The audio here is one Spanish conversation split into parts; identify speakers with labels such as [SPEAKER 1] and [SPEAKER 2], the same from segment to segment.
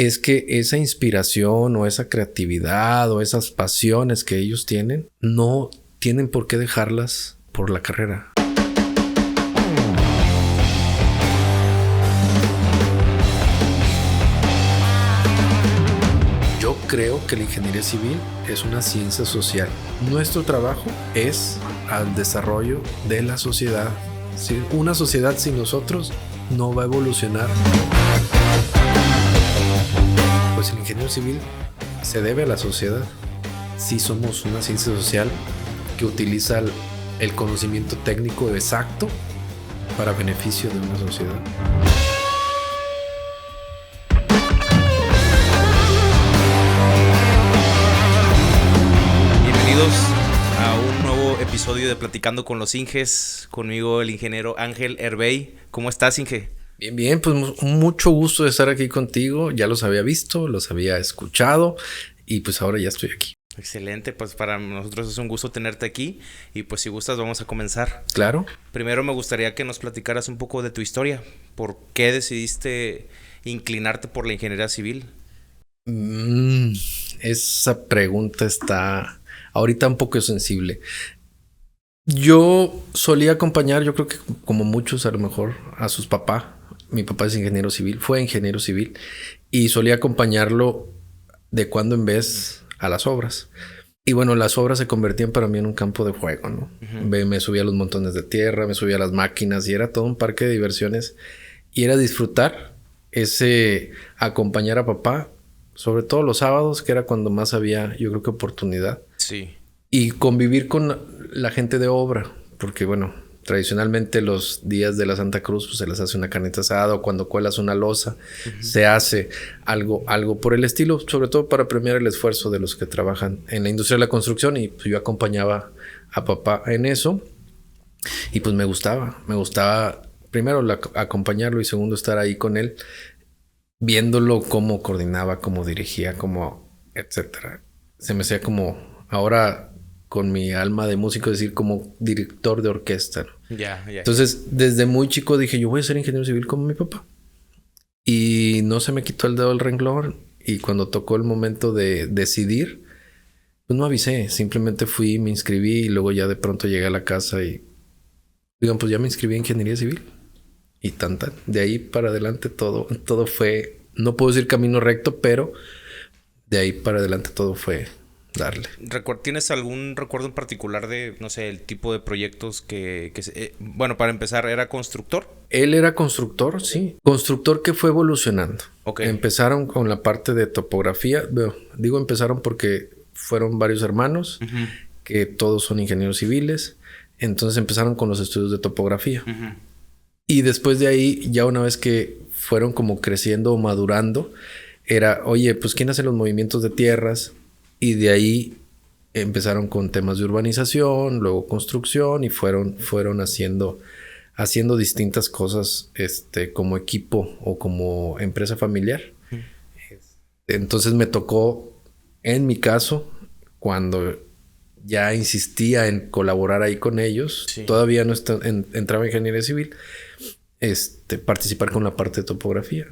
[SPEAKER 1] es que esa inspiración o esa creatividad o esas pasiones que ellos tienen, no tienen por qué dejarlas por la carrera. Yo creo que la ingeniería civil es una ciencia social. Nuestro trabajo es al desarrollo de la sociedad. Si una sociedad sin nosotros no va a evolucionar. Pues el ingeniero civil se debe a la sociedad. Sí somos una ciencia social que utiliza el conocimiento técnico exacto para beneficio de una sociedad.
[SPEAKER 2] Bienvenidos a un nuevo episodio de Platicando con los Inges. Conmigo el ingeniero Ángel Herbey. ¿Cómo estás, Inge?
[SPEAKER 1] Bien, bien, pues mucho gusto de estar aquí contigo. Ya los había visto, los había escuchado y pues ahora ya estoy aquí.
[SPEAKER 2] Excelente, pues para nosotros es un gusto tenerte aquí y pues si gustas vamos a comenzar.
[SPEAKER 1] Claro.
[SPEAKER 2] Primero me gustaría que nos platicaras un poco de tu historia. ¿Por qué decidiste inclinarte por la ingeniería civil?
[SPEAKER 1] Esa pregunta está ahorita un poco sensible. Yo solía acompañar, yo creo que como muchos a lo mejor, a sus papás. Mi papá es ingeniero civil, fue ingeniero civil y solía acompañarlo de cuando en vez a las obras. Y bueno, las obras se convertían para mí en un campo de juego, ¿no? Uh-huh. Me subía a los montones de tierra, me subía a las máquinas y era todo un parque de diversiones. Y era disfrutar ese acompañar a papá, sobre todo los sábados, que era cuando más había, yo creo que oportunidad.
[SPEAKER 2] Sí.
[SPEAKER 1] Y convivir con la gente de obra, porque bueno, tradicionalmente los días de la Santa Cruz pues, se les hace una carnita asada o cuando cuelas una losa, uh-huh, se hace algo por el estilo, sobre todo para premiar el esfuerzo de los que trabajan en la industria de la construcción y pues, yo acompañaba a papá en eso y pues me gustaba primero acompañarlo y segundo estar ahí con él, viéndolo cómo coordinaba, cómo dirigía, cómo etcétera. Se me hacía como ahora con mi alma de músico, decir como director de orquesta, ¿no?
[SPEAKER 2] Ya.
[SPEAKER 1] Entonces, desde muy chico dije, yo voy a ser ingeniero civil como mi papá. Y no se me quitó el dedo del renglón. Y cuando tocó el momento de decidir, pues no avisé. Simplemente fui, me inscribí y luego ya de pronto llegué a la casa y digan, pues ya me inscribí en ingeniería civil. Y tan. De ahí para adelante todo fue, no puedo decir camino recto, pero de ahí para adelante todo fue darle.
[SPEAKER 2] ¿Tienes algún recuerdo en particular de, no sé, el tipo de proyectos bueno, para empezar, ¿era constructor?
[SPEAKER 1] Él era constructor, sí. Constructor que fue evolucionando.
[SPEAKER 2] Okay.
[SPEAKER 1] Empezaron con la parte de topografía. Digo empezaron porque fueron varios hermanos, uh-huh, que todos son ingenieros civiles. Entonces empezaron con los estudios de topografía. Uh-huh. Y después de ahí, ya una vez que fueron como creciendo o madurando, era, oye, pues ¿quién hace los movimientos de tierras? Y de ahí empezaron con temas de urbanización, luego construcción y fueron haciendo distintas cosas como equipo o como empresa familiar. Entonces me tocó, en mi caso, cuando ya insistía en colaborar ahí con ellos, sí, todavía no entraba en ingeniería civil, participar con la parte de topografía,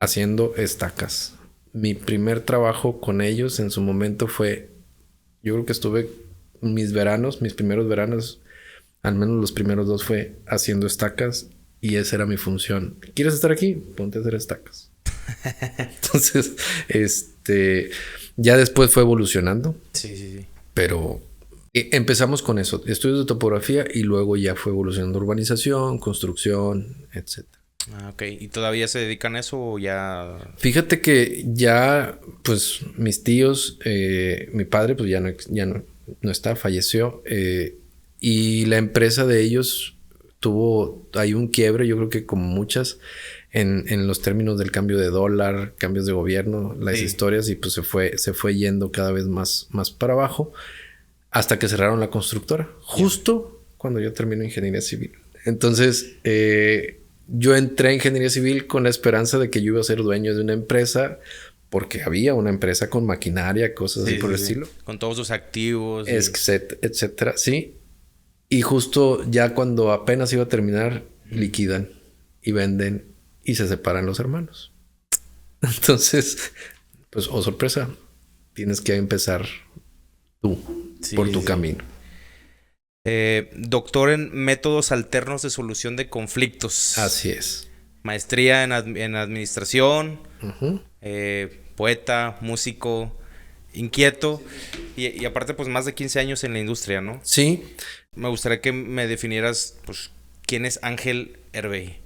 [SPEAKER 1] haciendo estacas. Mi primer trabajo con ellos en su momento fue, yo creo que estuve mis primeros veranos, al menos los primeros 2 fue haciendo estacas y esa era mi función. ¿Quieres estar aquí? Ponte a hacer estacas. Entonces, ya después fue evolucionando.
[SPEAKER 2] Sí.
[SPEAKER 1] Pero empezamos con eso, estudios de topografía y luego ya fue evolucionando urbanización, construcción, etcétera.
[SPEAKER 2] Ok. ¿Y todavía se dedican a eso o ya...?
[SPEAKER 1] Fíjate que ya, pues, mis tíos, mi padre, pues, ya no está, falleció. Y la empresa de ellos tuvo ahí un quiebre, yo creo que como muchas, en los términos del cambio de dólar, cambios de gobierno, las historias, y pues se fue yendo cada vez más para abajo, hasta que cerraron la constructora, justo cuando yo termino ingeniería civil. Entonces, yo entré a ingeniería civil con la esperanza de que yo iba a ser dueño de una empresa, porque había una empresa con maquinaria, cosas así por el estilo.
[SPEAKER 2] Con todos sus activos.
[SPEAKER 1] Etcétera, sí. Y justo ya cuando apenas iba a terminar, liquidan y venden y se separan los hermanos. Entonces, pues, oh sorpresa, tienes que empezar tú por tu camino.
[SPEAKER 2] Doctor en métodos alternos de solución de conflictos.
[SPEAKER 1] Así es.
[SPEAKER 2] Maestría en administración, poeta, músico, inquieto y aparte pues más de 15 años en la industria, ¿no?
[SPEAKER 1] Sí.
[SPEAKER 2] Me gustaría que me definieras pues quién es Ángel Herbey.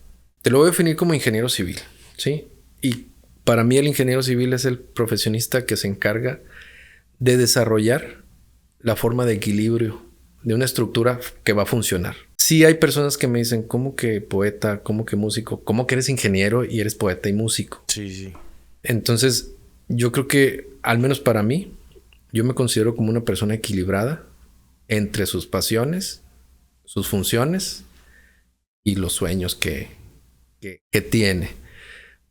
[SPEAKER 1] Te lo voy a definir como ingeniero civil, ¿sí? Y para mí el ingeniero civil es el profesionista que se encarga de desarrollar la forma de equilibrio de una estructura que va a funcionar. Sí hay personas que me dicen, ¿cómo que poeta? ¿Cómo que músico? ¿Cómo que eres ingeniero y eres poeta y músico?
[SPEAKER 2] Sí, sí.
[SPEAKER 1] Entonces, yo creo que, al menos para mí, yo me considero como una persona equilibrada entre sus pasiones, sus funciones y los sueños que tiene.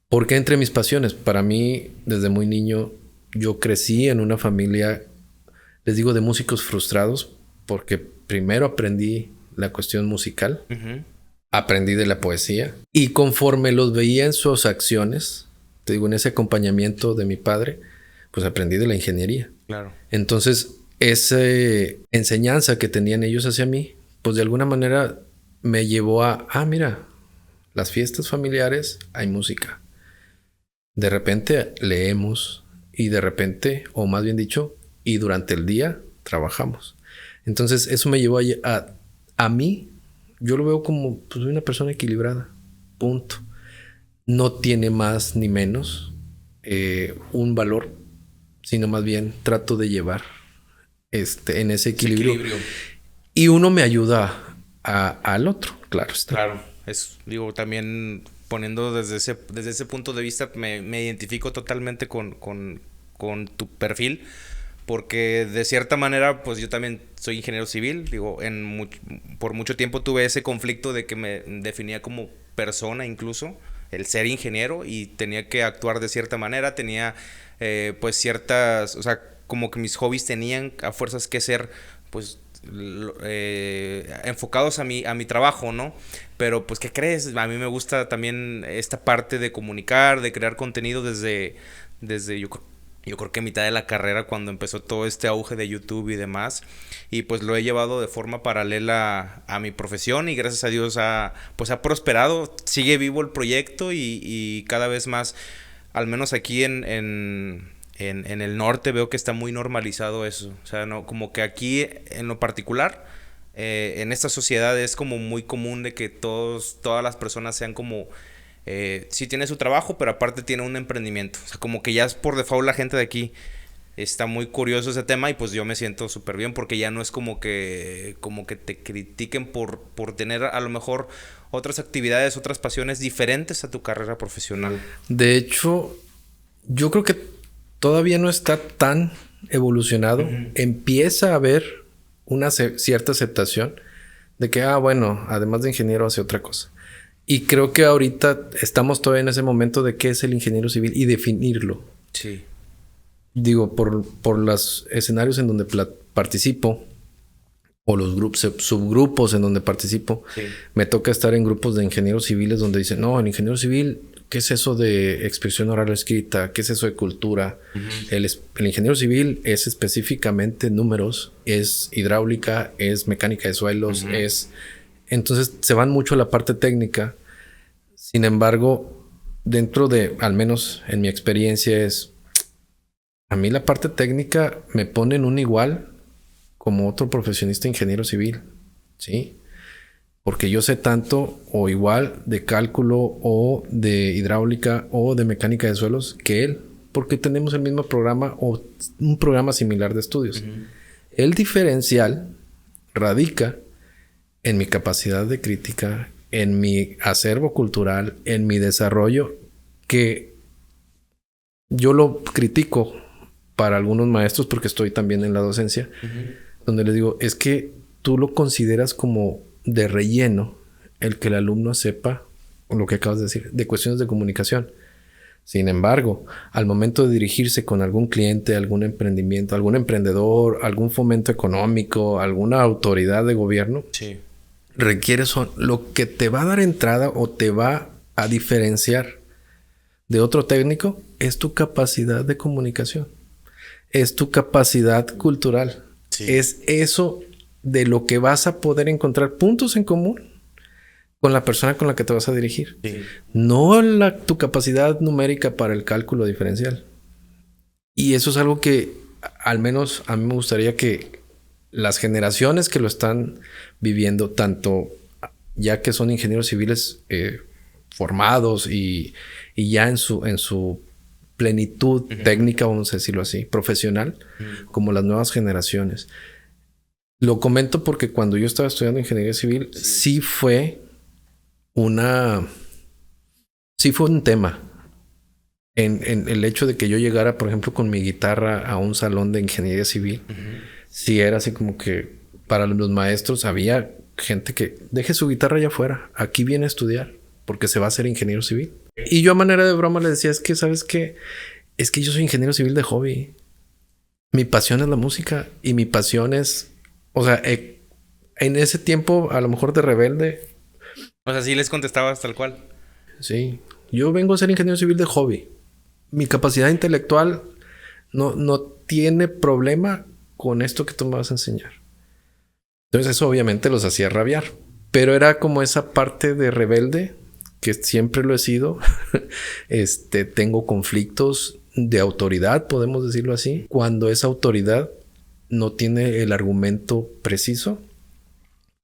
[SPEAKER 1] ¿Por qué entre mis pasiones? Para mí, desde muy niño, yo crecí en una familia, les digo, de músicos frustrados, porque primero aprendí la cuestión musical, aprendí de la poesía, y conforme los veía en sus acciones, te digo, en ese acompañamiento de mi padre, pues aprendí de la ingeniería.
[SPEAKER 2] Claro.
[SPEAKER 1] Entonces, esa enseñanza que tenían ellos hacia mí, pues de alguna manera me llevó a, mira, las fiestas familiares hay música. De repente leemos y de repente, o más bien dicho, y durante el día trabajamos. Entonces, eso me llevó a mí, yo lo veo como pues, una persona equilibrada. Punto. No tiene más ni menos un valor, sino más bien trato de llevar en ese equilibrio. Y uno me ayuda al otro, claro está.
[SPEAKER 2] Claro, digo, también poniendo desde ese punto de vista, me identifico totalmente con tu perfil, porque de cierta manera, pues yo también soy ingeniero civil, digo, por mucho tiempo tuve ese conflicto de que me definía como persona incluso, el ser ingeniero, y tenía que actuar de cierta manera, tenía pues ciertas, o sea, como que mis hobbies tenían a fuerzas que ser, pues, enfocados a mi trabajo, ¿no? Pero pues, ¿qué crees? A mí me gusta también esta parte de comunicar, de crear contenido desde yo creo que a mitad de la carrera, cuando empezó todo este auge de YouTube y demás, y pues lo he llevado de forma paralela a mi profesión, y gracias a Dios ha prosperado, sigue vivo el proyecto y cada vez más, al menos aquí en el norte veo que está muy normalizado eso. O sea, no, como que aquí en lo particular, en esta sociedad es como muy común de que todas las personas sean como, sí tiene su trabajo, pero aparte tiene un emprendimiento. O sea, como que ya es por default la gente de aquí está muy curioso ese tema, y pues yo me siento súper bien porque ya no es como que te critiquen por tener a lo mejor otras actividades, otras pasiones diferentes a tu carrera profesional.
[SPEAKER 1] De hecho, yo creo que todavía no está tan evolucionado. Empieza a haber una cierta aceptación de que, bueno, además de ingeniero hace otra cosa. Y creo que ahorita estamos todavía en ese momento de qué es el ingeniero civil y definirlo.
[SPEAKER 2] Sí.
[SPEAKER 1] Digo, por los escenarios en donde participo, o los subgrupos en donde participo, sí, me toca estar en grupos de ingenieros civiles donde dicen, no, el ingeniero civil, ¿qué es eso de expresión oral o escrita? ¿Qué es eso de cultura? El ingeniero civil es específicamente números, es hidráulica, es mecánica de suelos, Entonces se van mucho a la parte técnica. Sin embargo, dentro de, al menos en mi experiencia, a mí la parte técnica me pone en un igual como otro profesionista ingeniero civil, ¿sí? Porque yo sé tanto o igual de cálculo o de hidráulica o de mecánica de suelos que él, porque tenemos el mismo programa o un programa similar de estudios. El diferencial radica en mi capacidad de crítica, en mi acervo cultural, en mi desarrollo, que yo lo critico para algunos maestros porque estoy también en la docencia, donde les digo, es que tú lo consideras como de relleno el que el alumno sepa lo que acabas de decir, de cuestiones de comunicación. Sin embargo, al momento de dirigirse con algún cliente, algún emprendimiento, algún emprendedor, algún fomento económico, alguna autoridad de gobierno, sí, requiere lo que te va a dar entrada o te va a diferenciar de otro técnico es tu capacidad de comunicación, es tu capacidad cultural, es eso de lo que vas a poder encontrar puntos en común con la persona con la que te vas a dirigir. No tu capacidad numérica para el cálculo diferencial. Y eso es algo que al menos a mí me gustaría que las generaciones que lo están viviendo, tanto ya que son ingenieros civiles formados y ya en su plenitud técnica, vamos a decirlo así, profesional, como las nuevas generaciones. Lo comento porque cuando yo estaba estudiando ingeniería civil, sí fue un tema. En el hecho de que yo llegara, por ejemplo, con mi guitarra a un salón de ingeniería civil, sí era así como que para los maestros había gente que deje su guitarra allá afuera, aquí viene a estudiar porque se va a hacer ingeniero civil. Y yo a manera de broma le decía, es que, ¿sabes qué? Es que yo soy ingeniero civil de hobby. Mi pasión es la música y mi pasión es, o sea, en ese tiempo a lo mejor de rebelde.
[SPEAKER 2] O sea, sí les contestabas tal cual.
[SPEAKER 1] Sí, yo vengo a ser ingeniero civil de hobby. Mi capacidad intelectual no tiene problema con esto que tú me vas a enseñar. Entonces eso obviamente los hacía rabiar. Pero era como esa parte de rebelde que siempre lo he sido. Tengo conflictos de autoridad, podemos decirlo así. Cuando esa autoridad no tiene el argumento preciso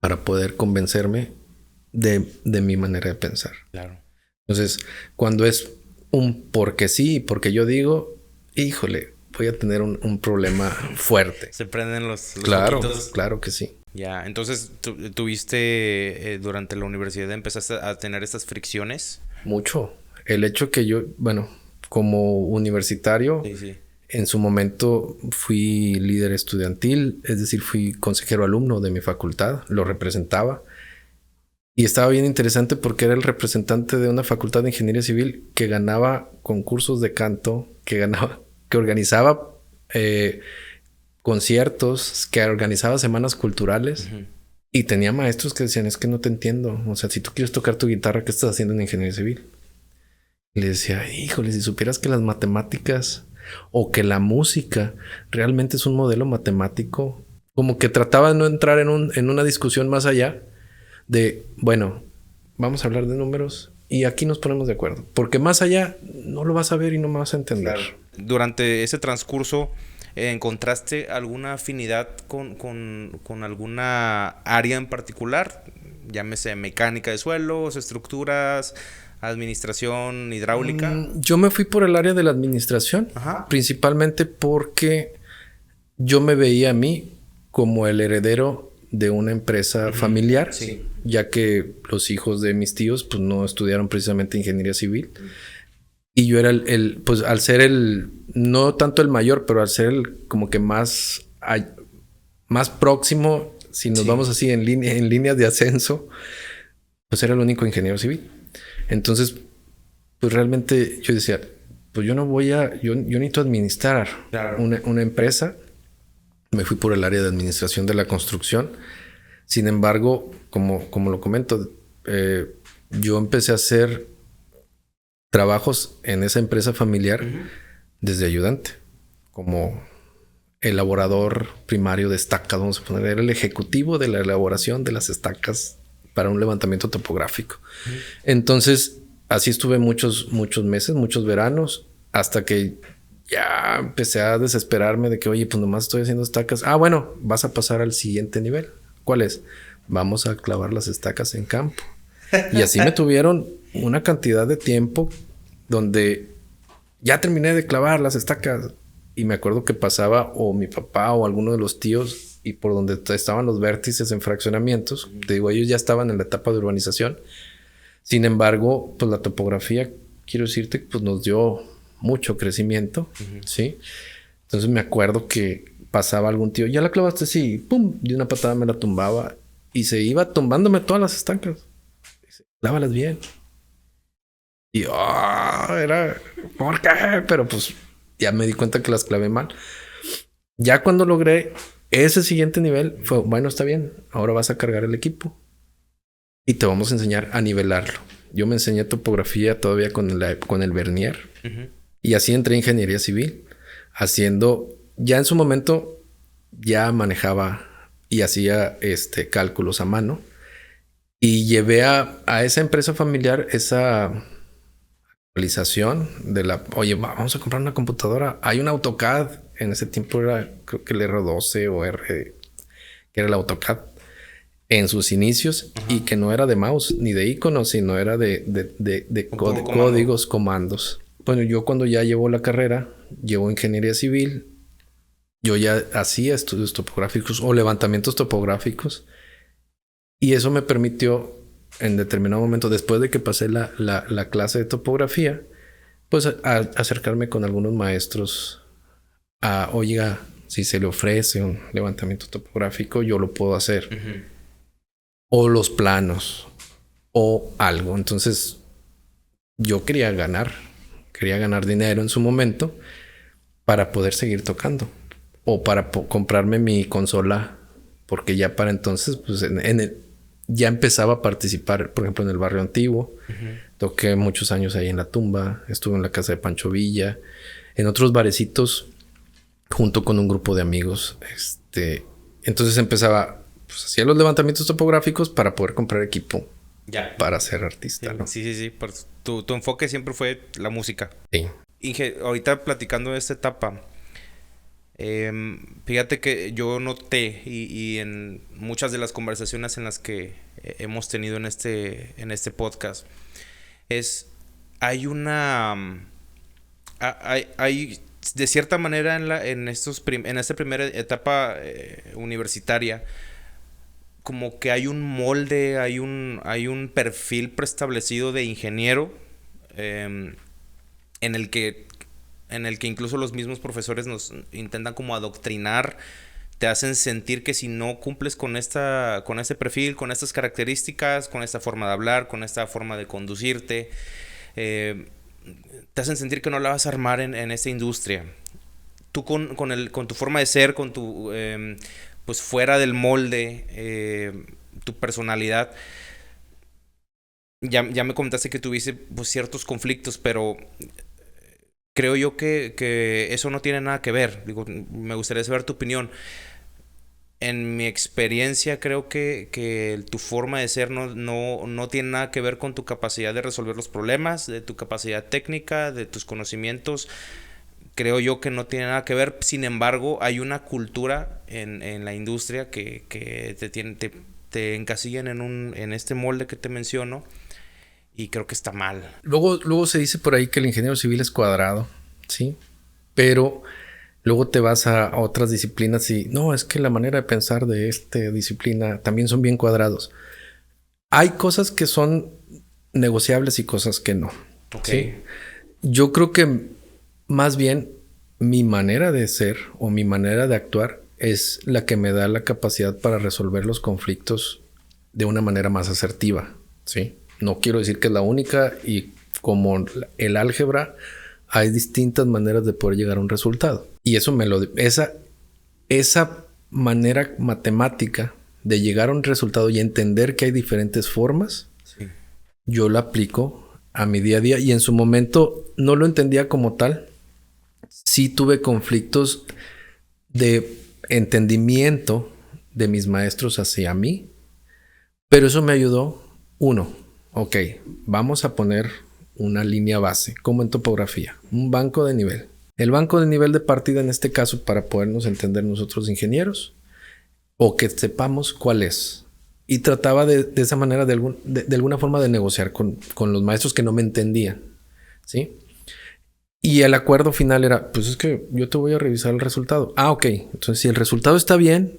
[SPEAKER 1] para poder convencerme de mi manera de pensar.
[SPEAKER 2] Claro.
[SPEAKER 1] Entonces, cuando es un porque sí, porque yo digo, híjole, voy a tener un problema fuerte.
[SPEAKER 2] Se prenden los
[SPEAKER 1] claro,
[SPEAKER 2] poquitos.
[SPEAKER 1] Claro que sí.
[SPEAKER 2] Ya, entonces tuviste durante la universidad empezaste a tener estas fricciones.
[SPEAKER 1] Mucho. El hecho que yo, bueno, como universitario, en su momento fui líder estudiantil, es decir, fui consejero alumno de mi facultad, lo representaba. Y estaba bien interesante porque era el representante de una facultad de ingeniería civil que ganaba concursos de canto, que organizaba conciertos, que organizaba semanas culturales. Y tenía maestros que decían, es que no te entiendo. O sea, si tú quieres tocar tu guitarra, ¿qué estás haciendo en ingeniería civil? Y le decía, híjole, si supieras que las matemáticas o que la música realmente es un modelo matemático, como que trataba de no entrar en una discusión más allá de, bueno, vamos a hablar de números y aquí nos ponemos de acuerdo. Porque más allá no lo vas a ver y no me vas a entender.
[SPEAKER 2] Claro. Durante ese transcurso, ¿encontraste alguna afinidad con alguna área en particular? Llámese mecánica de suelos, estructuras, administración hidráulica.
[SPEAKER 1] Yo me fui por el área de la administración, principalmente porque yo me veía a mí como el heredero de una empresa familiar, ya que los hijos de mis tíos pues no estudiaron precisamente ingeniería civil. Y yo era pues al ser no tanto el mayor, pero al ser el como que más próximo, si nos vamos así en líneas de ascenso, pues era el único ingeniero civil. Entonces, pues realmente yo decía, pues yo necesito administrar una empresa. Me fui por el área de administración de la construcción. Sin embargo, como lo comento, yo empecé a hacer trabajos en esa empresa familiar desde ayudante, como elaborador primario de estacas, vamos a poner, era el ejecutivo de la elaboración de las estacas para un levantamiento topográfico. Entonces, así estuve muchos meses, muchos veranos, hasta que ya empecé a desesperarme de que, oye, pues nomás estoy haciendo estacas. Ah, bueno, vas a pasar al siguiente nivel. ¿Cuál es? Vamos a clavar las estacas en campo. Y así me tuvieron una cantidad de tiempo donde ya terminé de clavar las estacas. Y me acuerdo que pasaba o mi papá o alguno de los tíos y por donde estaban los vértices en fraccionamientos. Te digo, ellos ya estaban en la etapa de urbanización. Sin embargo, pues la topografía, quiero decirte, pues nos dio mucho crecimiento, ¿sí? Entonces me acuerdo que pasaba algún tío, ¿ya la clavaste? Sí, pum, de una patada me la tumbaba y se iba tumbándome todas las estacas. Dice, clávalas bien. Y era, ¿por qué? Pero pues ya me di cuenta que las clavé mal. Ya cuando logré ese siguiente nivel, fue, bueno, está bien, ahora vas a cargar el equipo y te vamos a enseñar a nivelarlo. Yo me enseñé topografía todavía con el vernier. Y así entré a ingeniería civil. Ya en su momento, ya manejaba y hacía cálculos a mano. Y llevé a esa empresa familiar esa actualización oye, vamos a comprar una computadora. Hay un AutoCAD. En ese tiempo era, creo que el R12 o que era el AutoCAD en sus inicios. Y que no era de mouse ni de iconos, sino era de códigos, comandos. Bueno, yo cuando ya llevo la carrera, llevo ingeniería civil, yo ya hacía estudios topográficos o levantamientos topográficos. Y eso me permitió, en determinado momento, después de que pasé la clase de topografía, pues acercarme con algunos maestros oiga, si se le ofrece un levantamiento topográfico, yo lo puedo hacer. O los planos, o algo. Entonces, yo quería ganar dinero en su momento para poder seguir tocando. O para comprarme mi consola, porque ya para entonces, pues ya empezaba a participar, por ejemplo, en el Barrio Antiguo. Toqué muchos años ahí en La Tumba. Estuve en la casa de Pancho Villa. En otros barecitos, junto con un grupo de amigos. Entonces empezaba, pues hacía los levantamientos topográficos para poder comprar equipo. Ya. Para ser artista, ¿no?
[SPEAKER 2] Sí. Pues tu enfoque siempre fue la música.
[SPEAKER 1] Sí.
[SPEAKER 2] Inge, ahorita platicando de esta etapa, fíjate que yo noté y en muchas de las conversaciones en las que hemos tenido en este podcast hay de cierta manera en esta primera etapa universitaria, como que hay un molde, hay un perfil preestablecido de ingeniero en el que incluso los mismos profesores nos intentan como adoctrinar, te hacen sentir que si no cumples con este perfil, con estas características, con esta forma de hablar, con esta forma de conducirte, te hacen sentir que no la vas a armar en esta industria. Tú con tu forma de ser, con tu pues fuera del molde, tu personalidad, ya me comentaste que tuviste pues ciertos conflictos, pero creo yo que eso no tiene nada que ver. Digo, me gustaría saber tu opinión. En mi experiencia, creo que tu forma de ser no tiene nada que ver con tu capacidad de resolver los problemas, de tu capacidad técnica, de tus conocimientos. Creo yo que no tiene nada que ver. Sin embargo, hay una cultura en la industria que te encasillan en este molde que te menciono. Y creo que está mal.
[SPEAKER 1] Luego se dice por ahí que el ingeniero civil es cuadrado, ¿sí? Pero luego te vas a otras disciplinas y no, es que la manera de pensar de esta disciplina también son bien cuadrados. Hay cosas que son negociables y cosas que no. ¿Sí? Yo creo que más bien mi manera de ser o mi manera de actuar es la que me da la capacidad para resolver los conflictos de una manera más asertiva, ¿sí? No quiero decir que es la única, y como el álgebra, hay distintas maneras de poder llegar a un resultado. Y eso esa manera matemática de llegar a un resultado y entender que hay diferentes formas, sí, yo la aplico a mi día a día. Y en su momento no lo entendía como tal. Sí tuve conflictos de entendimiento de mis maestros hacia mí, pero eso me ayudó. Ok, vamos a poner una línea base, como en topografía, un banco de nivel. El banco de nivel de partida en este caso para podernos entender nosotros ingenieros, o que sepamos cuál es. Y trataba de esa manera de alguna forma de negociar con los maestros que no me entendían, ¿sí? Y el acuerdo final era, pues es que yo te voy a revisar el resultado. Ok, entonces si el resultado está bien,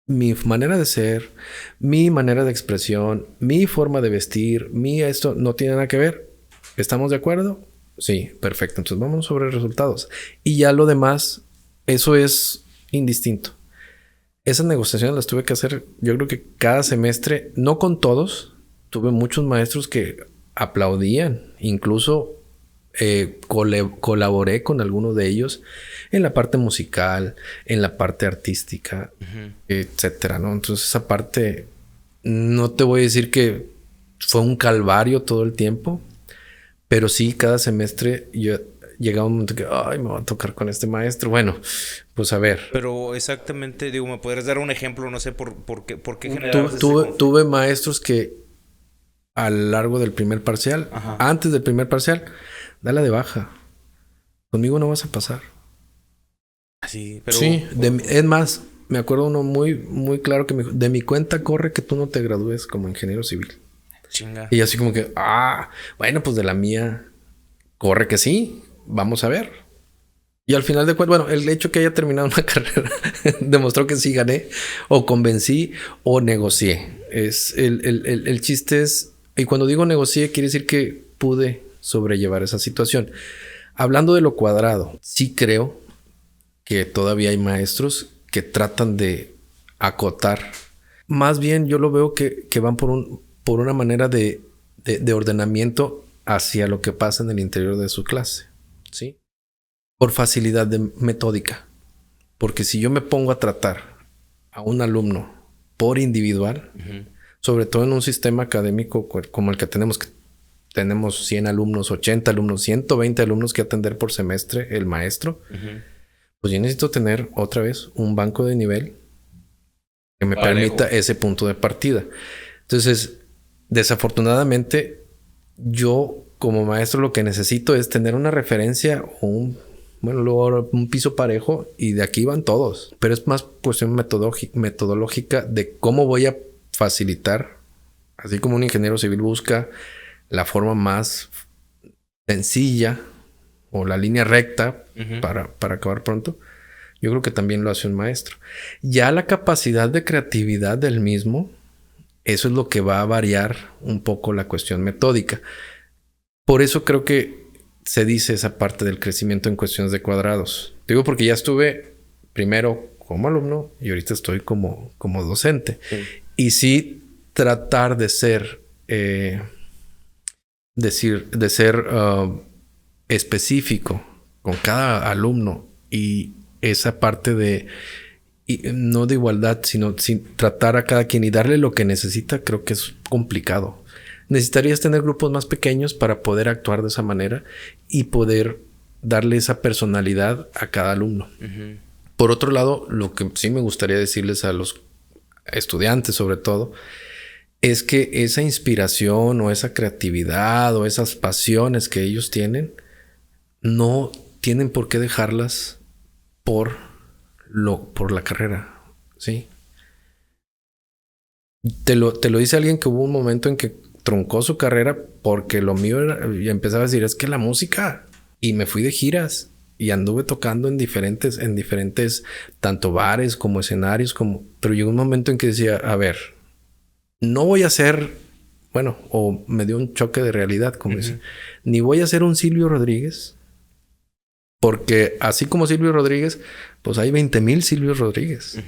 [SPEAKER 1] mi manera de ser, mi manera de expresión, mi forma de vestir, esto no tiene nada que ver. ¿Estamos de acuerdo? Sí, perfecto. Entonces vámonos sobre resultados. Y ya lo demás, eso es indistinto. Esas negociaciones las tuve que hacer, yo creo que cada semestre, no con todos. Tuve muchos maestros que aplaudían, incluso colaboré con algunos de ellos en la parte musical, en la parte artística, etcétera, ¿no? Entonces esa parte no te voy a decir que fue un calvario todo el tiempo, pero sí, cada semestre yo llegaba un momento que, ay, me va a tocar con este maestro. Bueno, pues a ver.
[SPEAKER 2] Pero exactamente, digo, ¿me podrías dar un ejemplo? No sé por qué generabas ese conflicto.
[SPEAKER 1] Tuve maestros que a lo largo del primer parcial,
[SPEAKER 2] Ajá.
[SPEAKER 1] antes del primer parcial, dala de baja. Conmigo no vas a pasar.
[SPEAKER 2] Sí, pero...
[SPEAKER 1] Sí, es más, me acuerdo uno muy, muy claro que me dijo, de mi cuenta corre que tú no te gradúes como ingeniero civil.
[SPEAKER 2] Chinga.
[SPEAKER 1] Y así como que, bueno, pues de la mía corre que sí, vamos a ver. Y al final de cuentas, bueno, el hecho que haya terminado una carrera demostró que sí gané, o convencí, o negocié. El chiste es, y cuando digo negocié, quiere decir que pude sobrellevar esa situación. Hablando de lo cuadrado, sí creo que todavía hay maestros que tratan de acotar. Más bien yo lo veo que van por una manera de ordenamiento hacia lo que pasa en el interior de su clase, ¿sí? Por facilidad de metódica. Porque si yo me pongo a tratar a un alumno por individual, sobre todo en un sistema académico como el que tenemos 100 alumnos, 80 alumnos, 120 alumnos que atender por semestre el maestro, pues yo necesito tener otra vez un banco de nivel que me permita ese punto de partida. Entonces, desafortunadamente, yo como maestro lo que necesito es tener una referencia o luego un piso parejo y de aquí van todos. Pero es más cuestión metodológica de cómo voy a facilitar, así como un ingeniero civil busca la forma más sencilla o la línea recta para acabar pronto. Yo creo que también lo hace un maestro. Ya la capacidad de creatividad del mismo, eso es lo que va a variar un poco la cuestión metódica. Por eso creo que se dice esa parte del crecimiento en cuestiones de cuadrados. Digo porque ya estuve primero como alumno y ahorita estoy como docente. Sí. Y sí tratar de ser específico con cada alumno y esa parte no de igualdad, sino sin tratar a cada quien y darle lo que necesita, creo que es complicado. Necesitarías tener grupos más pequeños para poder actuar de esa manera y poder darle esa personalidad a cada alumno. Por otro lado, lo que sí me gustaría decirles a los estudiantes, sobre todo, es que esa inspiración o esa creatividad o esas pasiones que ellos tienen, no tienen por qué dejarlas por la carrera, ¿sí? Te lo dice alguien que hubo un momento en que truncó su carrera porque lo mío era, y empezaba a decir, es que la música, y me fui de giras y anduve tocando en diferentes tanto bares como escenarios, pero llegó un momento en que decía, a ver, no voy a ser, o me dio un choque de realidad, como dice, ni voy a ser un Silvio Rodríguez, porque así como Silvio Rodríguez, pues hay 20,000 Silvio Rodríguez.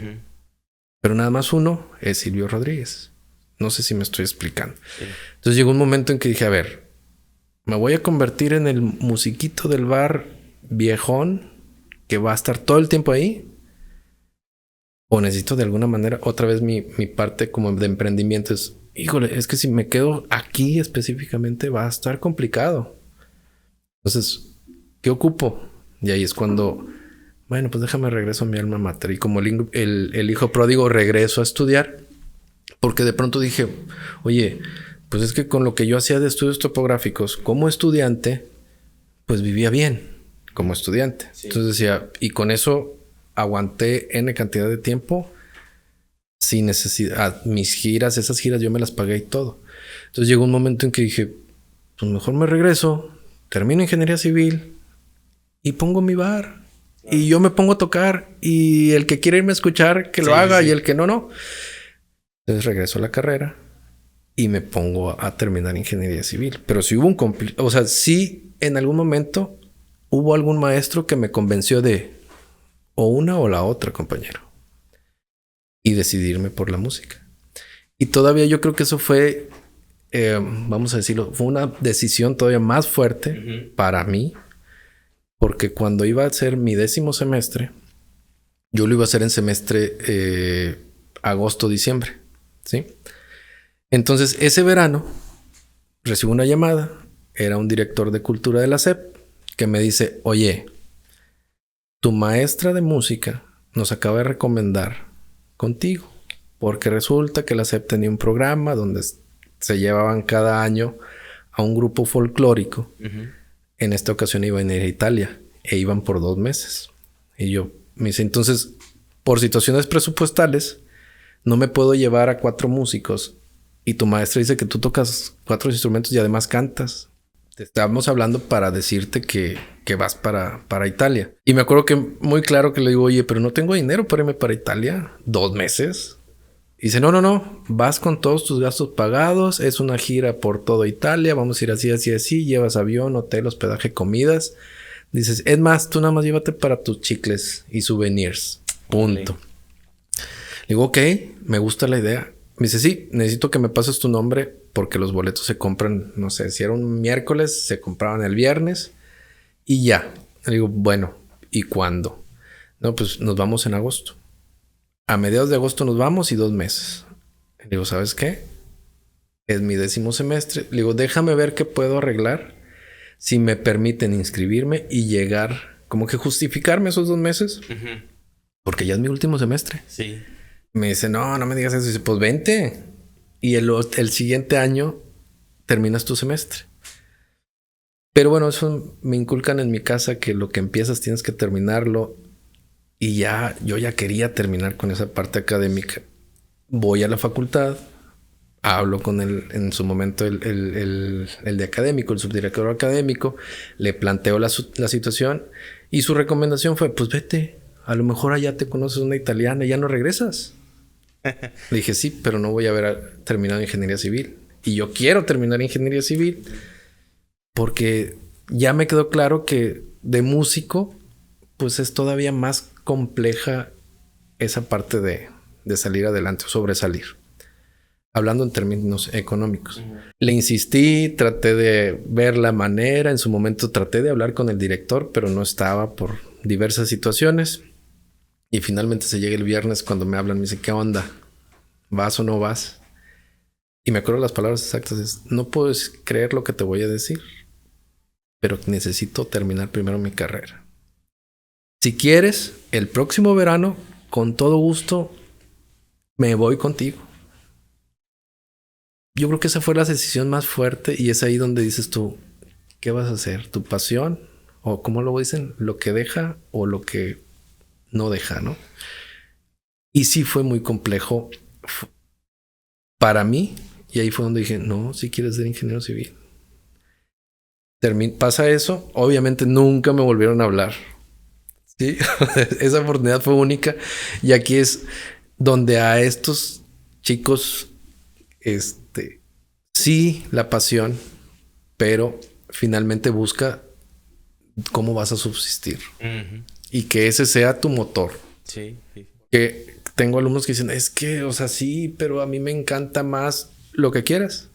[SPEAKER 1] Pero nada más uno es Silvio Rodríguez. No sé si me estoy explicando. Sí. Entonces llegó un momento en que dije, a ver, me voy a convertir en el musiquito del bar viejón que va a estar todo el tiempo ahí. O necesito de alguna manera, otra vez mi parte como de emprendimiento es, híjole, es que si me quedo aquí específicamente va a estar complicado. Entonces, ¿qué ocupo? Y ahí es cuando, bueno, pues déjame regreso a mi alma mater. Y como el hijo pródigo regreso a estudiar, porque de pronto dije, oye, pues es que con lo que yo hacía de estudios topográficos como estudiante, pues vivía bien como estudiante. Sí. Entonces decía, y con eso aguanté N cantidad de tiempo sin necesidad. Mis giras, esas giras yo me las pagué y todo. Entonces llegó un momento en que dije, pues mejor me regreso, termino ingeniería civil y pongo mi bar. Y yo me pongo a tocar y el que quiere irme a escuchar que lo haga y el que no. Entonces regreso a la carrera y me pongo a terminar ingeniería civil. Pero sí hubo sí en algún momento hubo algún maestro que me convenció de o una o la otra, compañero. Y decidirme por la música. Y todavía yo creo que eso fue, vamos a decirlo, fue una decisión todavía más fuerte para mí. Porque cuando iba a hacer mi 10º semestre, yo lo iba a hacer en semestre agosto-diciembre, ¿sí? Entonces, ese verano, Recibo una llamada, era un director de cultura de la SEP, que me dice, oye, tu maestra de música nos acaba de recomendar contigo, porque resulta que la SEP tenía un programa donde se llevaban cada año a un grupo folclórico. En esta ocasión iban a ir a Italia e iban por 2 meses. Y yo me dice, entonces, por situaciones presupuestales, no me puedo llevar a 4 músicos. Y tu maestra dice que tú tocas 4 instrumentos y además cantas. Te estamos hablando para decirte que vas para Italia. Y me acuerdo que muy claro que le digo, oye, pero no tengo dinero para irme para Italia. 2 meses. Y dice, no. Vas con todos tus gastos pagados. Es una gira por toda Italia. Vamos a ir así, así, así. Llevas avión, hotel, hospedaje, comidas. Dices, es más, tú nada más llévate para tus chicles y souvenirs. Punto. Okay. Le digo, ok, me gusta la idea. Me dice, sí, necesito que me pases tu nombre porque los boletos se compran, no sé, si era un miércoles, se compraban el viernes y ya. Le digo, bueno, ¿y cuándo? No, pues nos vamos en agosto. A mediados de agosto nos vamos y 2 meses. Le digo, ¿sabes qué? Es mi 10º semestre. Le digo, déjame ver qué puedo arreglar si me permiten inscribirme y llegar, como que justificarme esos 2 meses. Porque ya es mi último semestre.
[SPEAKER 2] Sí.
[SPEAKER 1] Me dice, no me digas eso. Dice, pues vente. Y el siguiente año terminas tu semestre. Pero bueno, eso me inculcan en mi casa que lo que empiezas tienes que terminarlo. Y yo ya quería terminar con esa parte académica. Voy a la facultad, hablo con en su momento el de académico, el subdirector académico, le planteo la situación y su recomendación fue, pues vete, a lo mejor allá te conoces una italiana y ya no regresas. Le dije, sí, pero no voy a haber terminado ingeniería civil. Y yo quiero terminar ingeniería civil porque ya me quedó claro que de músico, pues es todavía más compleja esa parte de salir adelante o sobresalir. Hablando en términos económicos. Le insistí, traté de ver la manera. En su momento traté de hablar con el director, pero no estaba por diversas situaciones. Y finalmente se llega el viernes cuando me hablan, me dice, ¿qué onda? ¿Vas o no vas? Y me acuerdo las palabras exactas. Es, no puedes creer lo que te voy a decir, pero necesito terminar primero mi carrera. Si quieres, el próximo verano, con todo gusto, me voy contigo. Yo creo que esa fue la decisión más fuerte y es ahí donde dices tú, ¿qué vas a hacer? ¿Tu pasión? O ¿cómo lo dicen? ¿Lo que deja o lo que no deja, no? Y sí fue muy complejo para mí. Y ahí fue donde dije, no, si quieres ser ingeniero civil. Pasa eso. Obviamente nunca me volvieron a hablar. ¿Sí? Esa oportunidad fue única. Y aquí es donde a estos chicos, sí, la pasión, pero finalmente busca cómo vas a subsistir. Y que ese sea tu motor.
[SPEAKER 2] Sí.
[SPEAKER 1] Que tengo alumnos que dicen, es que, o sea, sí, pero a mí me encanta más lo que quieras.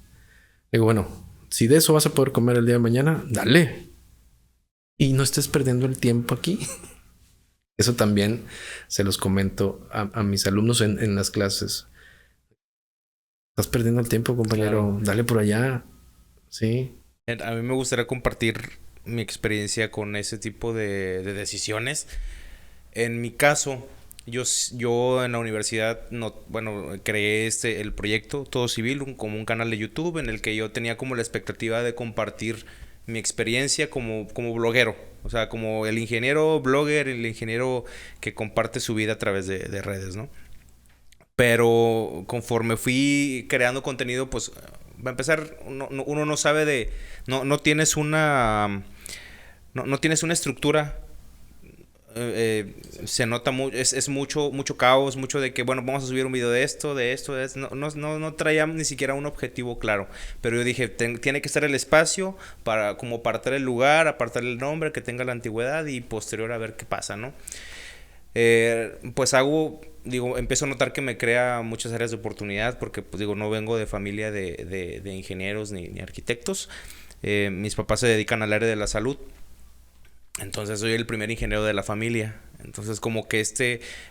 [SPEAKER 1] Digo, bueno, si de eso vas a poder comer el día de mañana, dale. Y no estés perdiendo el tiempo aquí. Eso también se los comento a mis alumnos en las clases. Estás perdiendo el tiempo, compañero. Claro. Dale por allá. Sí.
[SPEAKER 2] A mí me gustaría compartir mi experiencia con ese tipo de decisiones. En mi caso, yo en la universidad creé el proyecto Todo Civil como un canal de YouTube en el que yo tenía como la expectativa de compartir mi experiencia como bloguero. O sea, como el ingeniero blogger, el ingeniero que comparte su vida a través de redes, ¿no? Pero conforme fui creando contenido, pues, va a empezar, uno no sabe no tienes una estructura. Se nota es mucho caos, mucho de que, bueno, vamos a subir un video de esto. No traía ni siquiera un objetivo claro. Pero yo dije, tiene que estar el espacio para como apartar el lugar, apartar el nombre, que tenga la antigüedad y posterior a ver qué pasa, ¿no? Pues empiezo a notar que me crea muchas áreas de oportunidad porque, pues no vengo de familia de ingenieros ni arquitectos. Mis papás se dedican al área de la salud. Entonces soy el primer ingeniero de la familia. Entonces como que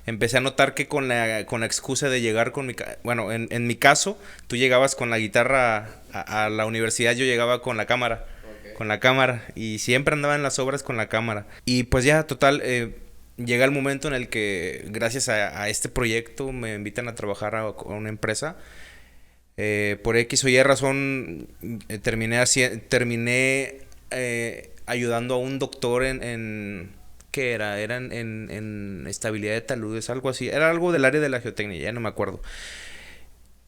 [SPEAKER 2] empecé a notar que con la excusa de llegar con bueno, en mi caso, tú llegabas con la guitarra a la universidad, yo llegaba con la cámara. Okay. Con la cámara. Y siempre andaba en las obras con la cámara. Y pues ya, total, llega el momento en el que gracias a este proyecto me invitan a trabajar a una empresa. Por X o Y razón terminé ayudando a un doctor ¿qué era? Era en estabilidad de taludes, algo así. Era algo del área de la geotecnia, ya no me acuerdo.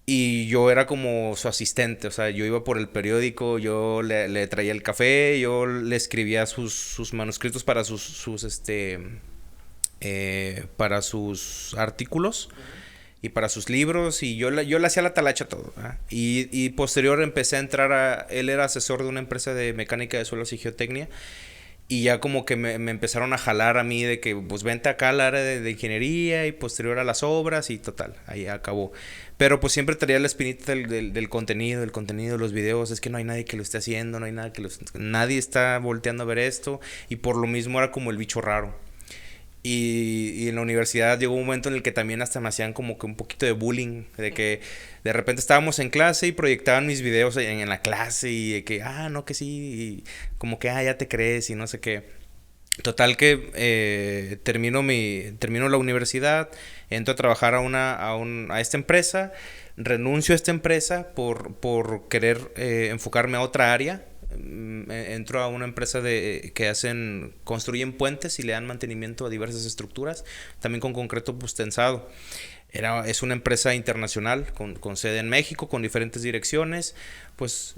[SPEAKER 2] Y yo era como su asistente, o sea, yo iba por el periódico, yo le traía el café, yo le escribía sus manuscritos para para sus artículos y para sus libros, y yo le hacía la talacha todo, ¿verdad? Y posterior empecé a entrar él era asesor de una empresa de mecánica de suelos y geotecnia, y ya como que me empezaron a jalar a mí de que pues vente acá al área de ingeniería y posterior a las obras, y total, ahí acabó. Pero pues siempre traía la espinita del contenido, de los videos. Es que no hay nadie que lo esté haciendo, no hay nadie está volteando a ver esto, y por lo mismo era como el bicho raro. Y en la universidad llegó un momento en el que también hasta me hacían como que un poquito de bullying, de que de repente estábamos en clase y proyectaban mis videos en la clase, y de que, no, que sí, y como que, ya te crees y no sé qué. Total que termino la universidad, entro a trabajar a esta empresa, renuncio a esta empresa por querer enfocarme a otra área. Entro a una empresa que construyen puentes y le dan mantenimiento a diversas estructuras, también con concreto pues tensado. Es una empresa internacional con sede en México, con diferentes direcciones. Pues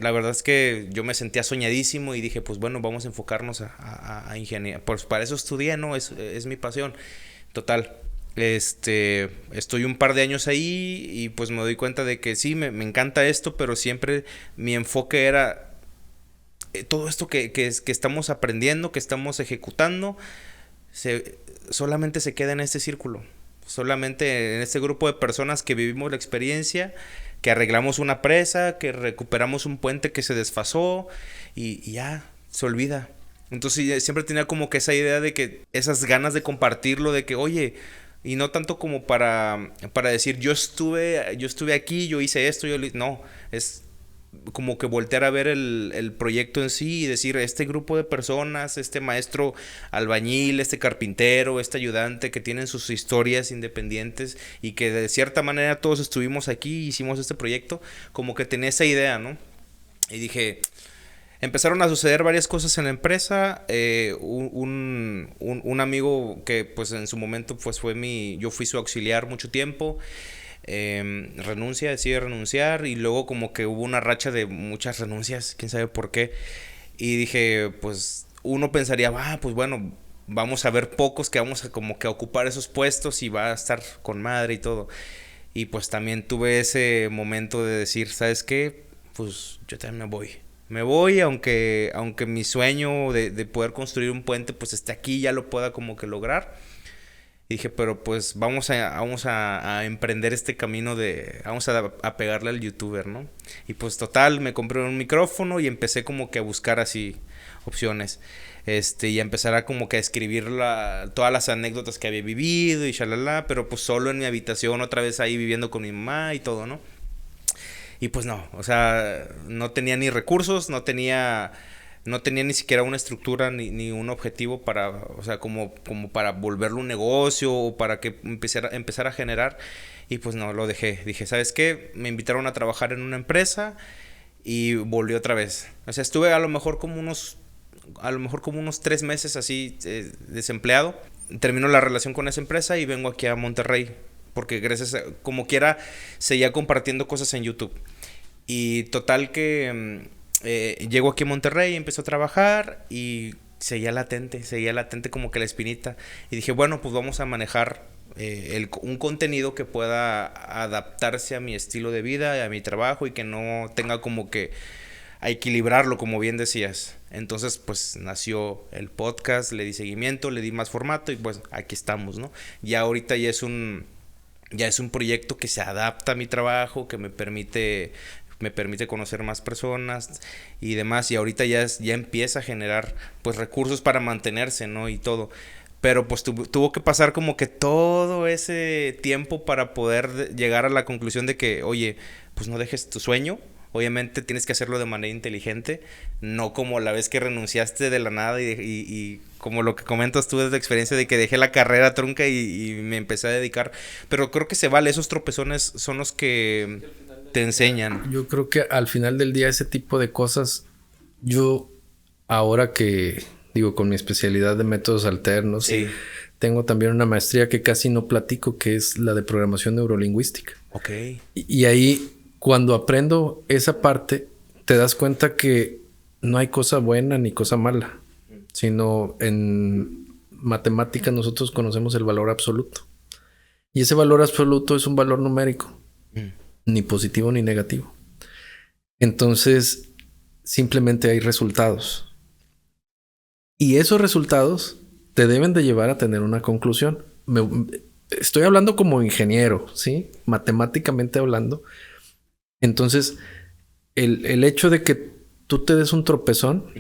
[SPEAKER 2] la verdad es que yo me sentía soñadísimo y dije, pues bueno, vamos a enfocarnos a ingeniería. Pues para eso estudié, ¿no? Es mi pasión. Total, estoy un par de años ahí y pues me doy cuenta de que sí, me encanta esto, pero siempre mi enfoque era todo esto que estamos aprendiendo, que estamos ejecutando, solamente se queda en este círculo. Solamente en este grupo de personas que vivimos la experiencia, que arreglamos una presa, que recuperamos un puente que se desfasó, y ya, se olvida. Entonces siempre tenía como que esa idea de que, esas ganas de compartirlo, de que, oye, y no tanto como para decir, yo estuve aquí, yo hice esto, no, es como que voltear a ver el proyecto en sí y decir, este grupo de personas, este maestro albañil, este carpintero, este ayudante, que tienen sus historias independientes y que de cierta manera todos estuvimos aquí, hicimos este proyecto, como que tenía esa idea, ¿no? Y dije, empezaron a suceder varias cosas en la empresa. Un amigo que pues en su momento pues yo fui su auxiliar mucho tiempo, decide renunciar, y luego como que hubo una racha de muchas renuncias, quién sabe por qué, y dije, pues uno pensaría, pues bueno, vamos a ver pocos que vamos a como que a ocupar esos puestos y va a estar con madre y todo. Y pues también tuve ese momento de decir, ¿sabes qué? Pues yo también me voy, aunque mi sueño de poder construir un puente pues esté aquí, ya lo pueda como que lograr. Y dije, pero pues vamos a emprender este camino vamos a pegarle al youtuber, ¿no? Y pues total, me compré un micrófono y empecé como que a buscar así opciones. Y a empezar a como que a escribir todas las anécdotas que había vivido y shalala, pero pues solo en mi habitación, otra vez ahí viviendo con mi mamá y todo, ¿no? Y pues no, o sea, no tenía ni recursos, no tenía ni siquiera una estructura ni un objetivo o sea, como para volverlo un negocio o para que empezar a generar. Y pues no, lo dejé. Dije, ¿sabes qué? Me invitaron a trabajar en una empresa y volví otra vez. O sea, estuve a lo mejor como unos 3 meses así desempleado. Termino la relación con esa empresa y vengo aquí a Monterrey, porque como quiera, seguía compartiendo cosas en YouTube. Y total que llego aquí a Monterrey, empezó a trabajar y seguía latente como que la espinita. Y dije, bueno, pues vamos a manejar un contenido que pueda adaptarse a mi estilo de vida, a mi trabajo, y que no tenga como que a equilibrarlo, como bien decías. Entonces, pues nació el podcast, le di seguimiento, le di más formato y pues aquí estamos, ¿no? Ya ahorita ya es un proyecto que se adapta a mi trabajo, que me permite me permite conocer más personas y demás. Y ahorita ya empieza a generar pues recursos para mantenerse, ¿no? Y todo. Pero pues tuvo que pasar como que todo ese tiempo para poder llegar a la conclusión de que, oye, pues no dejes tu sueño. Obviamente tienes que hacerlo de manera inteligente, no como la vez que renunciaste de la nada y como lo que comentas tú desde la experiencia de que dejé la carrera trunca y me empecé a dedicar. Pero creo que se vale, esos tropezones son los que te enseñan.
[SPEAKER 1] Yo creo que al final del día ese tipo de cosas, yo ahora que digo con mi especialidad de métodos alternos,
[SPEAKER 2] sí.
[SPEAKER 1] Tengo también una maestría que casi no platico, que es la de programación neurolingüística.
[SPEAKER 2] Ok.
[SPEAKER 1] Y ahí, cuando aprendo esa parte, te das cuenta que no hay cosa buena ni cosa mala, sino en matemáticas nosotros conocemos el valor absoluto. Y ese valor absoluto es un valor numérico, ni positivo ni negativo. Entonces, simplemente hay resultados. Y esos resultados te deben de llevar a tener una conclusión. Estoy hablando como ingeniero, ¿sí? Matemáticamente hablando. Entonces, el hecho de que tú te des un tropezón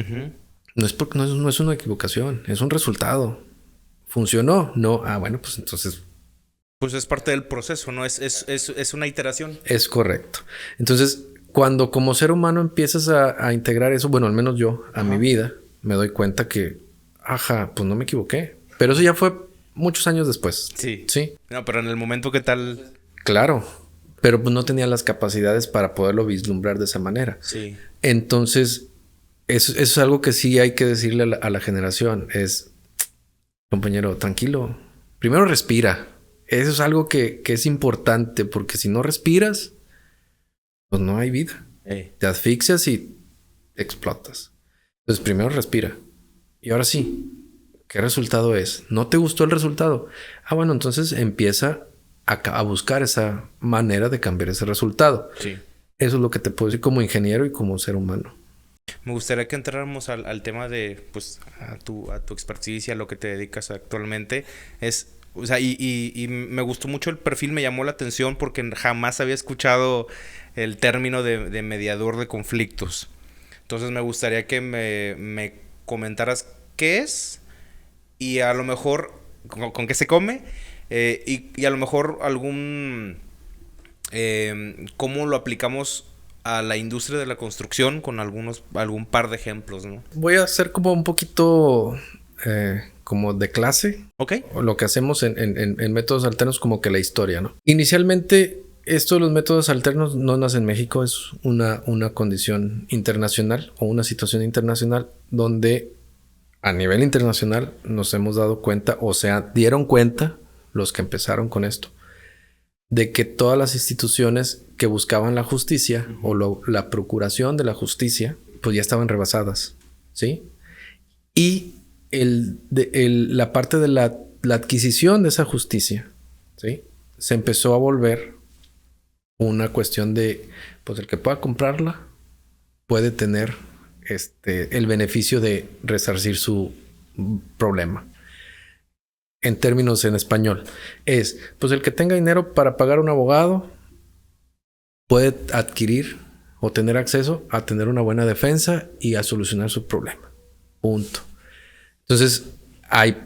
[SPEAKER 1] no es una equivocación, es un resultado. ¿Funcionó? No. Ah, bueno, pues entonces...
[SPEAKER 2] Pues es parte del proceso, ¿no? Es una iteración.
[SPEAKER 1] Es correcto. Entonces, cuando como ser humano empiezas a integrar eso, bueno, al menos yo, a mi vida, me doy cuenta que, pues no me equivoqué. Pero eso ya fue muchos años después.
[SPEAKER 2] Sí.
[SPEAKER 1] Sí.
[SPEAKER 2] No, pero en el momento, ¿qué tal?
[SPEAKER 1] Claro. Pero pues no tenía las capacidades para poderlo vislumbrar de esa manera.
[SPEAKER 2] Sí.
[SPEAKER 1] Entonces, eso es algo que sí hay que decirle a la generación. Es, compañero, tranquilo. Primero respira. Eso es algo que es importante, porque si no respiras, pues no hay vida. Te asfixias y explotas. Entonces, primero respira. Y ahora sí, ¿qué resultado es? ¿No te gustó el resultado? Ah, bueno, entonces empieza a buscar esa manera de cambiar ese resultado.
[SPEAKER 2] Sí.
[SPEAKER 1] Eso es lo que te puedo decir como ingeniero y como ser humano.
[SPEAKER 2] Me gustaría que entráramos al tema de, pues, a tu expertise y a lo que te dedicas actualmente. O sea, y me gustó mucho el perfil, me llamó la atención porque jamás había escuchado el término de mediador de conflictos. Entonces me gustaría que me comentaras qué es y a lo mejor con qué se come y a lo mejor cómo lo aplicamos a la industria de la construcción con algún par de ejemplos, ¿no?
[SPEAKER 1] Voy a hacer como un poquito como de clase.
[SPEAKER 2] Ok.
[SPEAKER 1] O lo que hacemos en métodos alternos, como que la historia, ¿no? Inicialmente, esto de los métodos alternos no nace en México, es una condición internacional o una situación internacional donde a nivel internacional nos hemos dado cuenta, o sea, dieron cuenta los que empezaron con esto, de que todas las instituciones que buscaban la justicia o la procuración de la justicia, pues ya estaban rebasadas, ¿sí? Y la parte de la adquisición de esa justicia, ¿sí? Se empezó a volver una cuestión de, pues el que pueda comprarla puede tener el beneficio de resarcir su problema. En términos en español, pues el que tenga dinero para pagar un abogado puede adquirir o tener acceso a tener una buena defensa y a solucionar su problema. Punto. Entonces, hay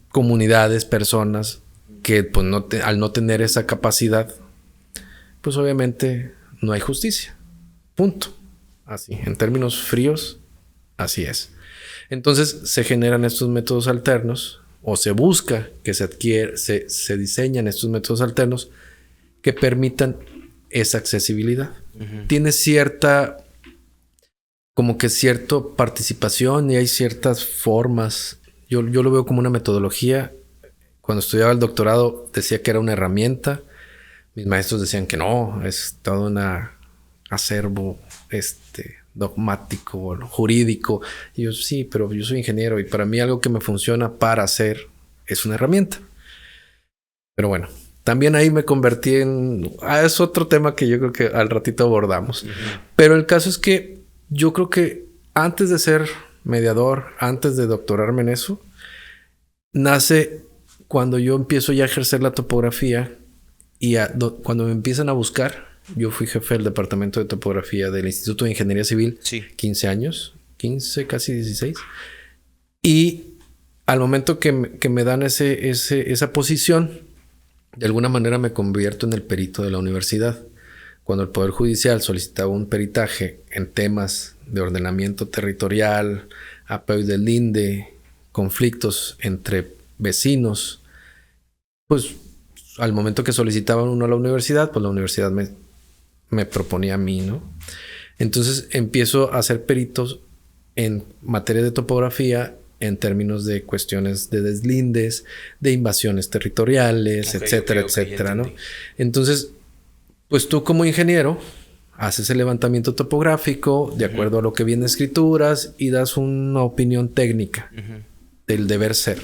[SPEAKER 1] comunidades, personas que pues al no tener esa capacidad, pues obviamente no hay justicia. Punto. Así, en términos fríos, así es. Entonces, se generan estos métodos alternos o se busca que se diseñan estos métodos alternos que permitan esa accesibilidad. Tiene cierta participación y hay ciertas formas. Yo lo veo como una metodología. Cuando estudiaba el doctorado decía que era una herramienta. Mis maestros decían que no, es todo un acervo dogmático, jurídico. Y yo, sí, pero yo soy ingeniero y para mí algo que me funciona para hacer es una herramienta. Pero bueno, también ahí me convertí es otro tema que yo creo que al ratito abordamos. Pero el caso es que yo creo que antes de ser mediador, antes de doctorarme en eso, nace cuando yo empiezo ya a ejercer la topografía y cuando me empiezan a buscar Yo fui jefe del departamento de topografía del Instituto de Ingeniería Civil.
[SPEAKER 2] Sí.
[SPEAKER 1] 15 años. 15, casi 16. Y al momento que me dan esa posición, de alguna manera me convierto en el perito de la universidad. Cuando el Poder Judicial solicitaba un peritaje en temas de ordenamiento territorial, apoyo del INDE, conflictos entre vecinos, pues al momento que solicitaban uno a la universidad, pues la universidad me proponía a mí, ¿no? Entonces empiezo a ser peritos en materia de topografía en términos de cuestiones de deslindes, de invasiones territoriales, etcétera, etcétera, ¿no? Entonces, pues tú como ingeniero haces el levantamiento topográfico de acuerdo a lo que viene en escrituras y das una opinión técnica del deber ser.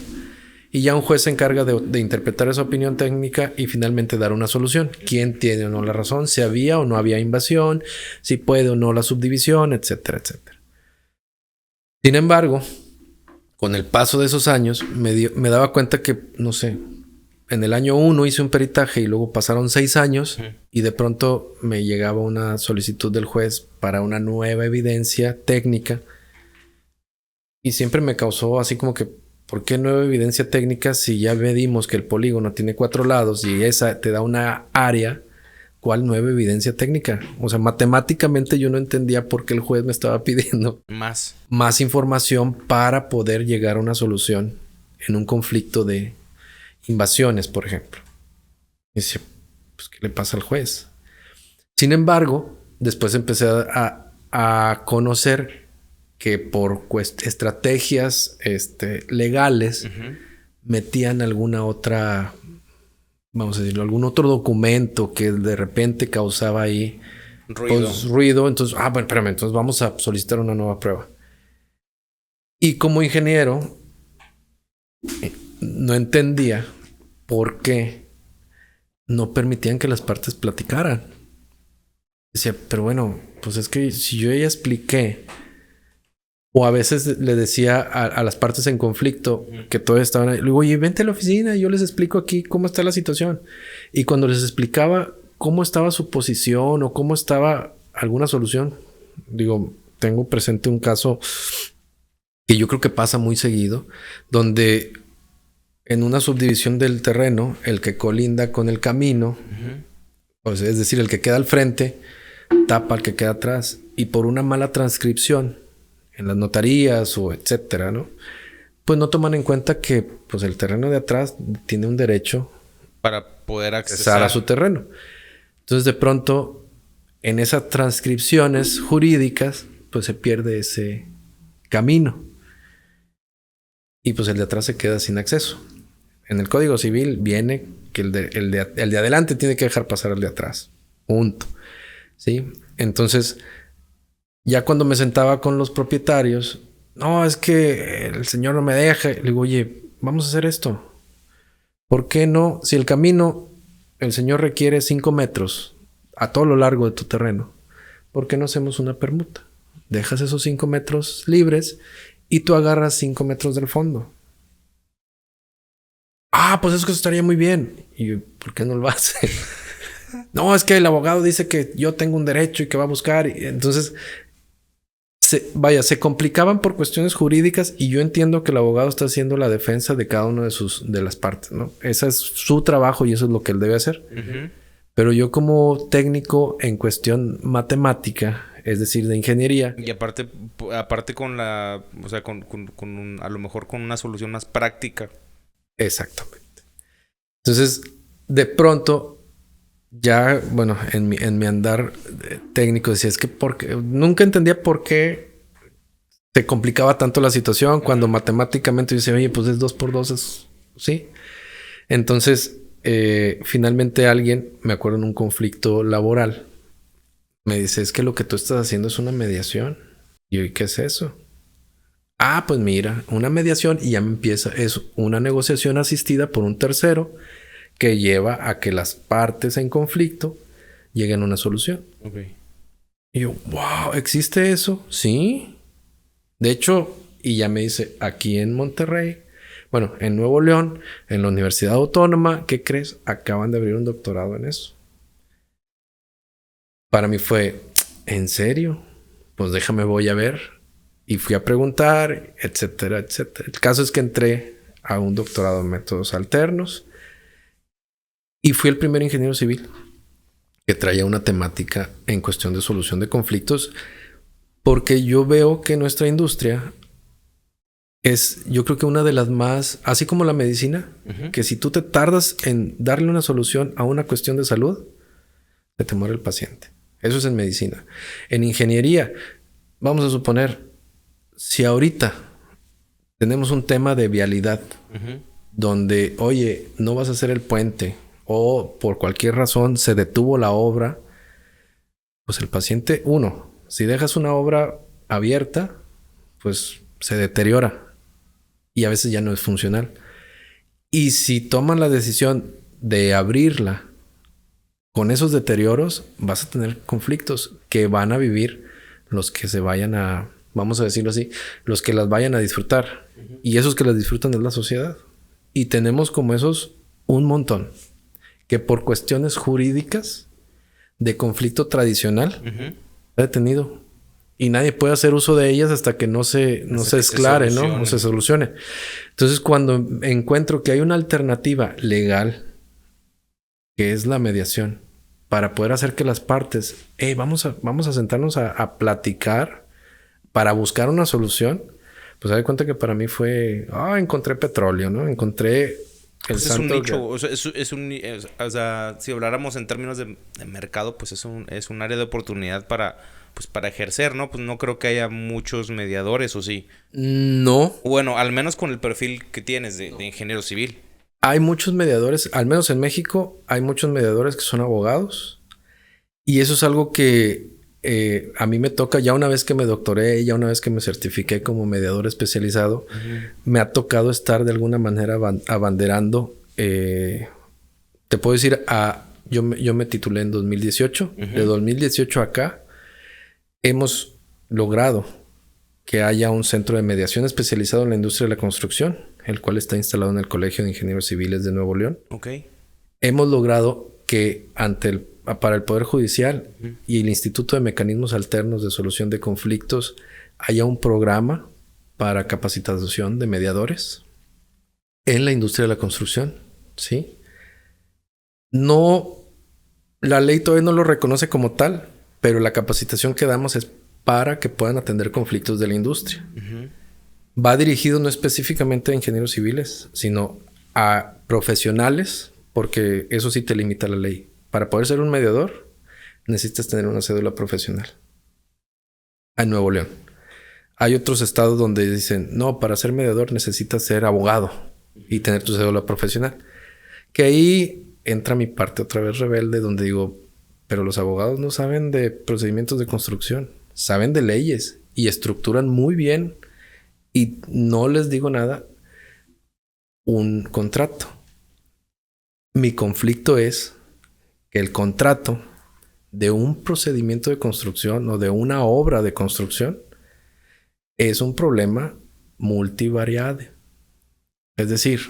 [SPEAKER 1] Y ya un juez se encarga de interpretar esa opinión técnica y finalmente dar una solución. ¿Quién tiene o no la razón? Si había o no había invasión, si puede o no la subdivisión, etcétera, etcétera. Sin embargo, con el paso de esos años, me daba cuenta que, no sé, en el año 1 hice un peritaje y luego pasaron 6 años y de pronto me llegaba una solicitud del juez para una nueva evidencia técnica y siempre me causó así como que, ¿por qué nueva evidencia técnica si ya medimos que el polígono tiene 4 lados y esa te da una área? ¿Cuál nueva evidencia técnica? O sea, matemáticamente yo no entendía por qué el juez me estaba pidiendo más información para poder llegar a una solución en un conflicto de invasiones, por ejemplo. Y decía, pues, ¿qué le pasa al juez? Sin embargo, después empecé a conocer que por estrategias legales metían alguna otra, vamos a decirlo, algún otro documento que de repente causaba ahí ruido. Entonces, bueno, espérame, entonces vamos a solicitar una nueva prueba. Y como ingeniero, no entendía por qué no permitían que las partes platicaran. Decía, pero bueno, pues es que si yo ya expliqué, o a veces le decía a las partes en conflicto que todos estaban ahí, le digo, oye, vente a la oficina y yo les explico aquí cómo está la situación. Y cuando les explicaba cómo estaba su posición o cómo estaba alguna solución, digo, tengo presente un caso que yo creo que pasa muy seguido, donde en una subdivisión del terreno, el que colinda con el camino, pues, es decir, el que queda al frente, tapa al que queda atrás. Y por una mala transcripción en las notarías o etcétera, ¿no? Pues no toman en cuenta que pues el terreno de atrás tiene un derecho
[SPEAKER 2] para poder accesar
[SPEAKER 1] a su terreno. Entonces, de pronto, en esas transcripciones jurídicas, pues se pierde ese camino. Y pues el de atrás se queda sin acceso. En el Código Civil viene que el de adelante tiene que dejar pasar al de atrás. Punto. ¿Sí? Entonces, ya cuando me sentaba con los propietarios, no, es que el señor no me deja. Le digo, oye, vamos a hacer esto. ¿Por qué no? Si el camino, el señor requiere 5 metros a todo lo largo de tu terreno, ¿por qué no hacemos una permuta? Dejas esos 5 metros libres y tú agarras 5 metros del fondo. Pues eso estaría muy bien. ¿Y por qué no lo hace? No, es que el abogado dice que yo tengo un derecho y que va a buscar. Y entonces, se complicaban por cuestiones jurídicas y yo entiendo que el abogado está haciendo la defensa de cada uno de las partes, ¿no? Ese es su trabajo y eso es lo que él debe hacer. Pero yo como técnico en cuestión matemática, es decir, de ingeniería.
[SPEAKER 2] Y aparte con la, o sea, a lo mejor con una solución más práctica.
[SPEAKER 1] Exactamente. Entonces, de pronto, ya, bueno, en mi andar técnico decía, es que nunca entendía por qué se complicaba tanto la situación cuando matemáticamente yo decía, oye, pues es 2 por 2, es, ¿sí? Entonces, finalmente alguien, me acuerdo en un conflicto laboral, me dice, es que lo que tú estás haciendo es una mediación. Y yo, ¿y qué es eso? Pues mira, una mediación y ya me empieza, es una negociación asistida por un tercero que lleva a que las partes en conflicto lleguen a una solución.
[SPEAKER 2] Okay.
[SPEAKER 1] Y yo, wow, ¿existe eso? Sí. De hecho, y ya me dice, aquí en Monterrey, bueno, en Nuevo León, en la Universidad Autónoma, ¿qué crees? Acaban de abrir un doctorado en eso. Para mí fue, ¿en serio? Pues déjame, voy a ver. Y fui a preguntar, etcétera, etcétera. El caso es que entré a un doctorado en métodos alternos y fui el primer ingeniero civil que traía una temática en cuestión de solución de conflictos, porque yo veo que nuestra industria es, yo creo que una de las más, así como la medicina, que si tú te tardas en darle una solución a una cuestión de salud, se te muere el paciente. Eso es en medicina. En ingeniería, vamos a suponer, si ahorita tenemos un tema de vialidad, donde, oye, no vas a hacer el puente, o por cualquier razón se detuvo la obra, pues el paciente, si dejas una obra abierta, pues se deteriora y a veces ya no es funcional. Y si toman la decisión de abrirla con esos deterioros, vas a tener conflictos que van a vivir los que se vayan a, vamos a decirlo así, los que las vayan a disfrutar. Y esos que las disfrutan es la sociedad. Y tenemos como esos un montón que por cuestiones jurídicas de conflicto tradicional está detenido. Y nadie puede hacer uso de ellas hasta que no se esclare, ¿no? No se solucione. Entonces, cuando encuentro que hay una alternativa legal, que es la mediación, para poder hacer que las partes, vamos a sentarnos a platicar para buscar una solución, pues me di cuenta que para mí fue, encontré petróleo, ¿no? Encontré
[SPEAKER 2] pues es un nicho, o sea, si habláramos en términos de mercado, pues es un área de oportunidad para ejercer, ¿no? Pues no creo que haya muchos mediadores, ¿o sí?
[SPEAKER 1] No.
[SPEAKER 2] Bueno, al menos con el perfil que tienes de ingeniero civil.
[SPEAKER 1] Hay muchos mediadores, al menos en México, hay muchos mediadores que son abogados. Y eso es algo que a mí me toca, ya una vez que me doctoré, ya una vez que me certifiqué como mediador especializado, me ha tocado estar de alguna manera abanderando. Te puedo decir, yo me titulé en 2018. De 2018 acá, hemos logrado que haya un centro de mediación especializado en la industria de la construcción, el cual está instalado en el Colegio de Ingenieros Civiles de Nuevo León. Hemos logrado que para el Poder Judicial y el Instituto de Mecanismos Alternos de Solución de Conflictos haya un programa para capacitación de mediadores en la industria de la construcción, ¿sí? No, la ley todavía no lo reconoce como tal, pero la capacitación que damos es para que puedan atender conflictos de la industria. Va dirigido no específicamente a ingenieros civiles, sino a profesionales, porque eso sí te limita la ley. Para poder ser un mediador, necesitas tener una cédula profesional. En Nuevo León. Hay otros estados donde dicen, no, para ser mediador necesitas ser abogado y tener tu cédula profesional. Que ahí entra mi parte otra vez rebelde, donde digo, pero los abogados no saben de procedimientos de construcción, saben de leyes y estructuran muy bien, y no les digo nada, un contrato. Mi conflicto es que el contrato de un procedimiento de construcción o de una obra de construcción es un problema multivariable. Es decir,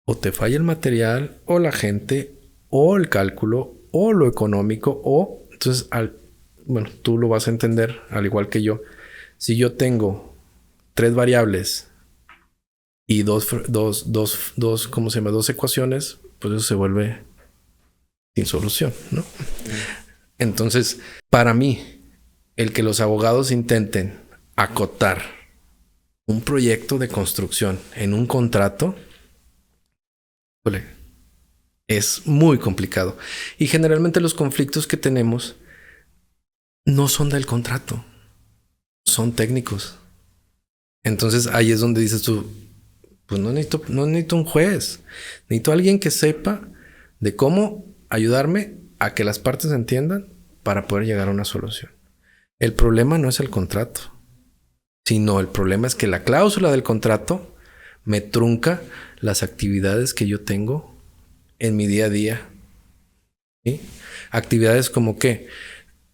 [SPEAKER 1] o te falla el material, o la gente, o el cálculo, o lo económico, o... Entonces, tú lo vas a entender, al igual que yo. Si yo tengo 3 variables y dos, ¿cómo se llama? 2 ecuaciones, pues eso se vuelve sin solución, ¿no? Entonces, para mí, el que los abogados intenten acotar un proyecto de construcción en un contrato, es muy complicado. Y generalmente los conflictos que tenemos no son del contrato, son técnicos. Entonces ahí es donde dices tú, pues no necesito un juez, necesito alguien que sepa de cómo ayudarme a que las partes entiendan para poder llegar a una solución. El problema no es el contrato, sino el problema es que la cláusula del contrato me trunca las actividades que yo tengo en mi día a día. ¿Sí? Actividades como que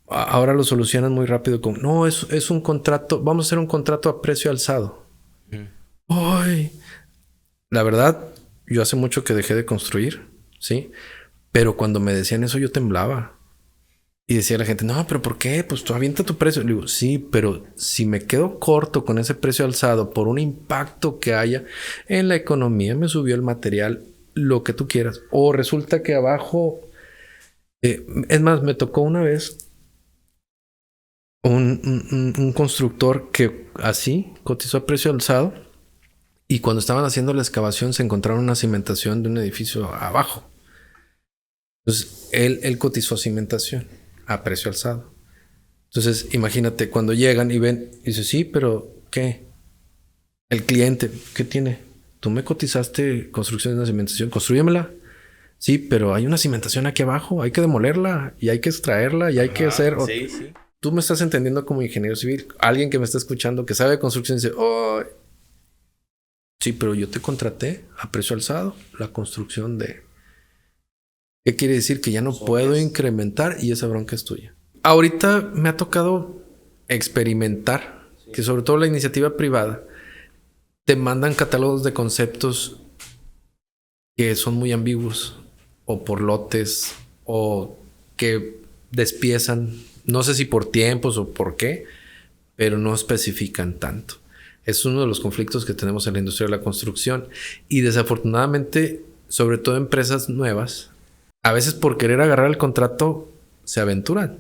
[SPEAKER 1] ahora lo solucionan muy rápido como, no, es un contrato, vamos a hacer un contrato a precio alzado. Ay, la verdad, yo hace mucho que dejé de construir, ¿sí? Pero cuando me decían eso yo temblaba. Y decía la gente, no, pero ¿por qué? Pues tú avienta tu precio. Le digo, sí, pero si me quedo corto con ese precio alzado por un impacto que haya en la economía, me subió el material, lo que tú quieras. O resulta que abajo, es más, me tocó una vez un constructor que así cotizó a precio alzado y cuando estaban haciendo la excavación se encontraron una cimentación de un edificio abajo. Entonces, él cotizó cimentación a precio alzado. Entonces, imagínate, cuando llegan y ven, dice, sí, pero ¿qué? El cliente, ¿qué tiene? Tú me cotizaste construcción de una cimentación, construyemela. Sí, pero hay una cimentación aquí abajo, hay que demolerla y hay que extraerla y hay que hacer...
[SPEAKER 2] Sí, sí.
[SPEAKER 1] Tú me estás entendiendo como ingeniero civil. Alguien que me está escuchando que sabe de construcción dice, oh, sí, pero yo te contraté a precio alzado la construcción de... ¿Qué quiere decir? Que ya no puedo incrementar y esa bronca es tuya. Ahorita me ha tocado experimentar que sobre todo la iniciativa privada te mandan catálogos de conceptos que son muy ambiguos o por lotes o que despiezan, no sé si por tiempos o por qué, pero no especifican tanto. Es uno de los conflictos que tenemos en la industria de la construcción y desafortunadamente, sobre todo empresas nuevas, a veces por querer agarrar el contrato se aventuran.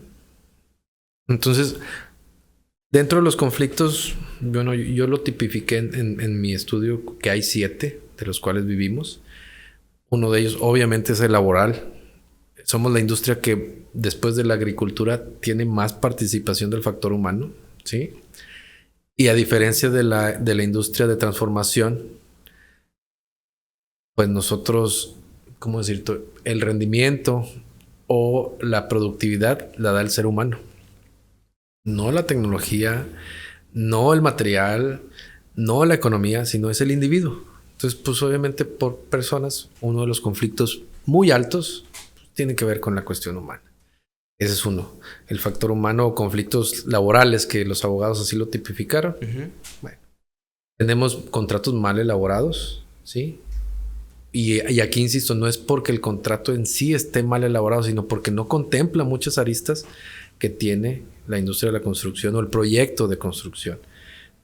[SPEAKER 1] Entonces, dentro de los conflictos, bueno, yo lo tipifiqué en mi estudio, que hay 7 de los cuales vivimos. Uno de ellos obviamente es el laboral. Somos la industria que después de la agricultura tiene más participación del factor humano, ¿sí? Y a diferencia de la industria de transformación, pues nosotros, ¿cómo decirlo? El rendimiento o la productividad la da el ser humano. No la tecnología, no el material, no la economía, sino es el individuo. Entonces, pues obviamente por personas, uno de los conflictos muy altos tiene que ver con la cuestión humana. Ese es uno. El factor humano o conflictos laborales que los abogados así lo tipificaron. Bueno, tenemos contratos mal elaborados, ¿sí? Y aquí insisto, no es porque el contrato en sí esté mal elaborado, sino porque no contempla muchas aristas que tiene la industria de la construcción o el proyecto de construcción.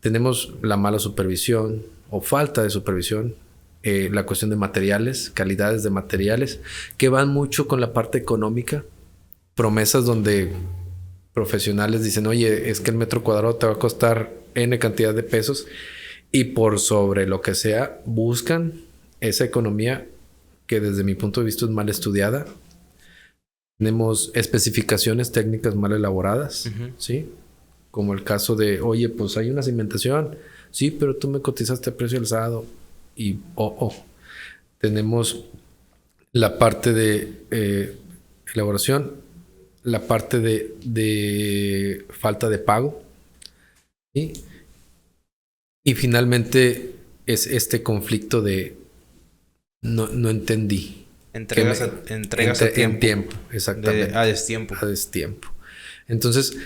[SPEAKER 1] Tenemos la mala supervisión o falta de supervisión, la cuestión de materiales, calidades de materiales, que van mucho con la parte económica. Promesas donde profesionales dicen, oye, es que el metro cuadrado te va a costar N cantidad de pesos y por sobre lo que sea buscan esa economía que desde mi punto de vista es mal estudiada. Tenemos especificaciones técnicas mal elaboradas, ¿sí? Como el caso de, oye, pues hay una cimentación, sí, pero tú me cotizaste a precio alzado y tenemos la parte de elaboración, la parte de falta de pago, ¿sí? Y finalmente es este conflicto de no entendí.
[SPEAKER 2] Entregas a tiempo.
[SPEAKER 1] En tiempo, exactamente.
[SPEAKER 2] A destiempo.
[SPEAKER 1] A destiempo. Entonces,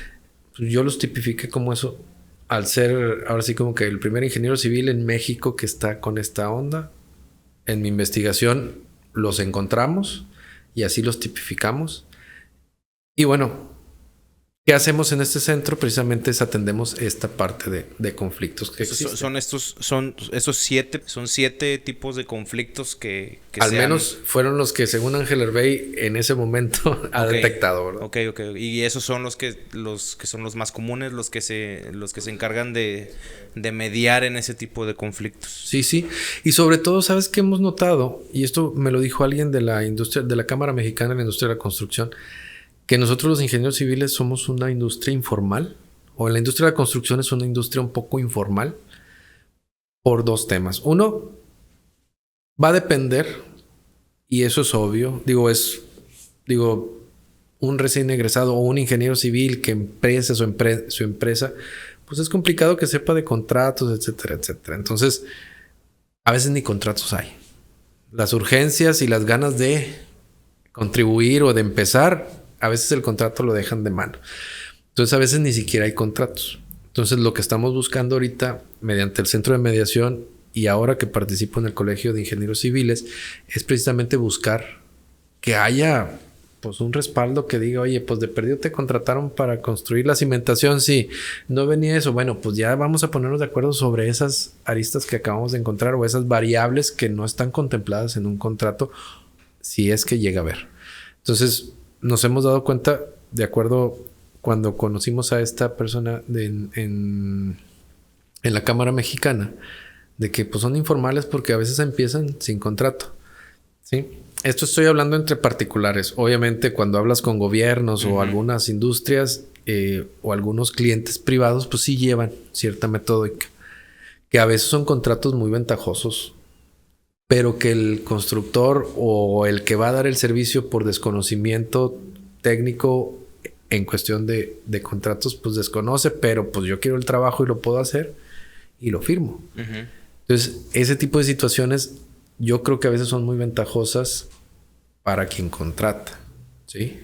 [SPEAKER 1] yo los tipifiqué como eso, al ser ahora sí como que el primer ingeniero civil en México que está con esta onda. En mi investigación los encontramos y así los tipificamos. Y bueno, ¿qué hacemos en este centro? Precisamente es atendemos esta parte de conflictos que existen.
[SPEAKER 2] Son estos 7, son 7 tipos de conflictos que
[SPEAKER 1] al menos fueron los que según Ángel Herbey en ese momento ha detectado, ¿verdad?
[SPEAKER 2] Ok. Y esos son los que son los más comunes, los que se encargan de mediar en ese tipo de conflictos.
[SPEAKER 1] Sí. Y sobre todo, ¿sabes qué hemos notado? Y esto me lo dijo alguien de la industria, de la Cámara Mexicana de la Industria de la Construcción, que nosotros los ingenieros civiles somos una industria informal, o en la industria de la construcción es una industria un poco informal, por 2 temas. Uno, va a depender, y eso es obvio, un recién egresado o un ingeniero civil que empresa su empresa, pues es complicado que sepa de contratos, etcétera, etcétera. Entonces, a veces ni contratos hay. Las urgencias y las ganas de contribuir o de empezar, a veces el contrato lo dejan de mano. Entonces a veces ni siquiera hay contratos. Entonces lo que estamos buscando ahorita mediante el centro de mediación y ahora que participo en el Colegio de Ingenieros Civiles es precisamente buscar que haya pues un respaldo que diga, oye, pues de perdido te contrataron para construir la cimentación, sí, no venía eso, bueno, pues ya vamos a ponernos de acuerdo sobre esas aristas que acabamos de encontrar o esas variables que no están contempladas en un contrato, si es que llega a ver. Entonces, nos hemos dado cuenta, de acuerdo, cuando conocimos a esta persona en la Cámara Mexicana, de que pues son informales porque a veces empiezan sin contrato, ¿sí? Esto estoy hablando entre particulares. Obviamente, cuando hablas con gobiernos o algunas industrias o algunos clientes privados, pues sí llevan cierta metódica. Que a veces son contratos muy ventajosos, pero que el constructor o el que va a dar el servicio por desconocimiento técnico en cuestión de contratos, pues desconoce, pero pues yo quiero el trabajo y lo puedo hacer y lo firmo. Entonces, ese tipo de situaciones yo creo que a veces son muy ventajosas para quien contrata, ¿sí?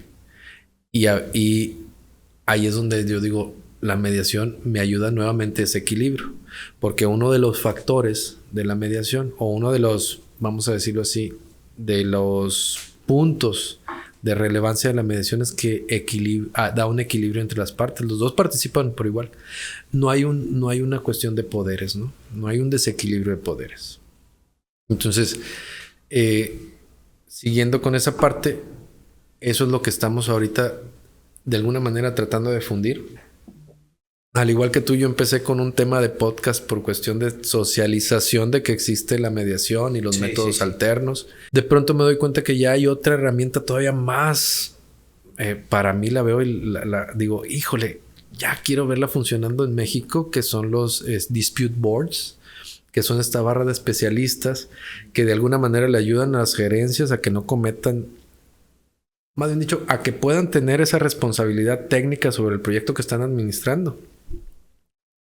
[SPEAKER 1] Y ahí es donde yo digo, la mediación me ayuda nuevamente a ese equilibrio. Porque uno de los factores de la mediación, o uno de los, vamos a decirlo así, de los puntos de relevancia de la mediación es que da un equilibrio entre las partes. Los dos participan por igual. No hay una cuestión de poderes, ¿no? No hay un desequilibrio de poderes. Entonces, siguiendo con esa parte, eso es lo que estamos ahorita de alguna manera tratando de fundir. Al igual que tú, yo empecé con un tema de podcast por cuestión de socialización de que existe la mediación y los métodos alternos. De pronto me doy cuenta que ya hay otra herramienta todavía más. Para mí la veo y digo, híjole, ya quiero verla funcionando en México, que son los dispute boards, que son esta barra de especialistas que de alguna manera le ayudan a las gerencias a que no cometan, más bien dicho, a que puedan tener esa responsabilidad técnica sobre el proyecto que están administrando.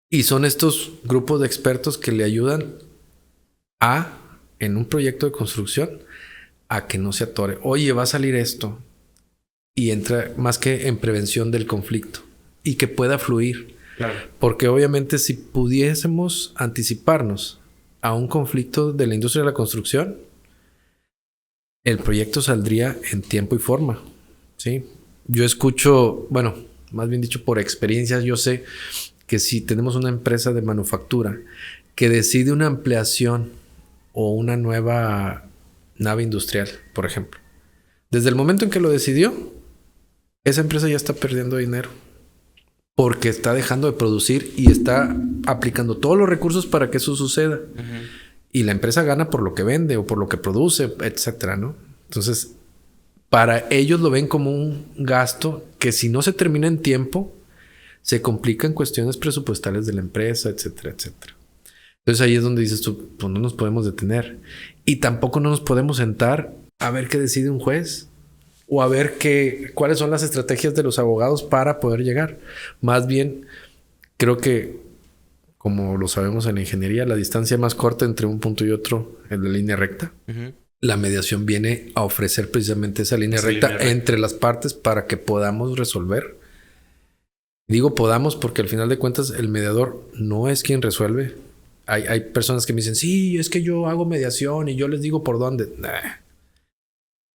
[SPEAKER 1] Y son estos grupos de expertos que le ayudan en un proyecto de construcción, a que no se atore. Oye, va a salir esto. Y entra más que en prevención del conflicto. Y que pueda fluir. Claro. Porque obviamente si pudiésemos anticiparnos a un conflicto de la industria de la construcción, el proyecto saldría en tiempo y forma. ¿Sí? Yo escucho, bueno, más bien dicho por experiencias, yo sé que si tenemos una empresa de manufactura que decide una ampliación o una nueva nave industrial, por ejemplo, desde el momento en que lo decidió, esa empresa ya está perdiendo dinero porque está dejando de producir y está aplicando todos los recursos para que eso suceda. Y la empresa gana por lo que vende o por lo que produce, etcétera, ¿no? Entonces, para ellos lo ven como un gasto que si no se termina en tiempo, se complican cuestiones presupuestales de la empresa, etcétera, etcétera. Entonces ahí es donde dices tú, pues no nos podemos detener. Y tampoco no nos podemos sentar a ver qué decide un juez o a ver cuáles son las estrategias de los abogados para poder llegar. Más bien, creo que, como lo sabemos en la ingeniería, la distancia más corta entre un punto y otro es la línea recta. La mediación viene a ofrecer precisamente esa línea recta entre las partes para que podamos resolver. Digo podamos porque al final de cuentas el mediador no es quien resuelve. Hay personas que me dicen, sí, es que yo hago mediación y yo les digo por dónde. Nah.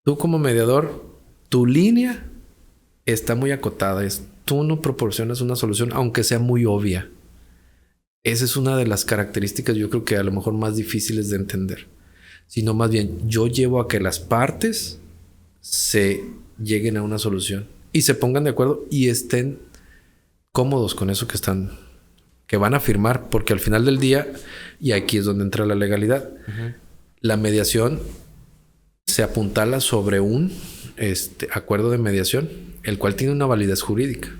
[SPEAKER 1] Tú como mediador, tu línea está muy acotada. Tú no proporcionas una solución, aunque sea muy obvia. Esa es una de las características, yo creo que a lo mejor más difíciles de entender. Sino más bien, yo llevo a que las partes se lleguen a una solución y se pongan de acuerdo y estén cómodos con eso que van a firmar, porque al final del día, y aquí es donde entra la legalidad, la mediación se apuntala sobre un acuerdo de mediación, el cual tiene una validez jurídica.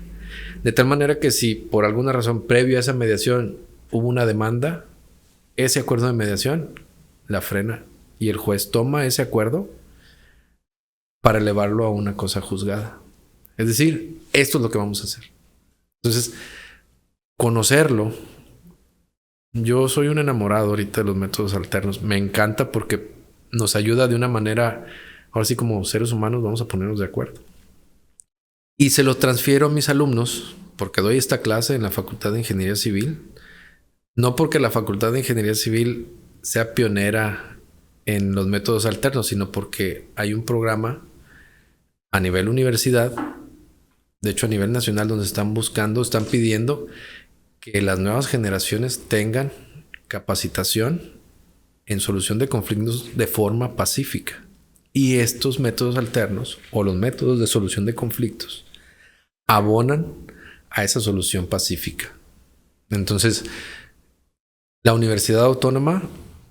[SPEAKER 1] De tal manera que si por alguna razón previo a esa mediación hubo una demanda, ese acuerdo de mediación la frena y el juez toma ese acuerdo para elevarlo a una cosa juzgada. Es decir, esto es lo que vamos a hacer. Entonces, conocerlo. Yo soy un enamorado ahorita de los métodos alternos. Me encanta porque nos ayuda de una manera, ahora sí como seres humanos vamos a ponernos de acuerdo. Y se lo transfiero a mis alumnos porque doy esta clase en la Facultad de Ingeniería Civil. No porque la Facultad de Ingeniería Civil sea pionera en los métodos alternos, sino porque hay un programa a nivel universidad, de hecho a nivel nacional, donde están pidiendo que las nuevas generaciones tengan capacitación en solución de conflictos de forma pacífica. Y estos métodos alternos o los métodos de solución de conflictos abonan a esa solución pacífica. Entonces, la Universidad Autónoma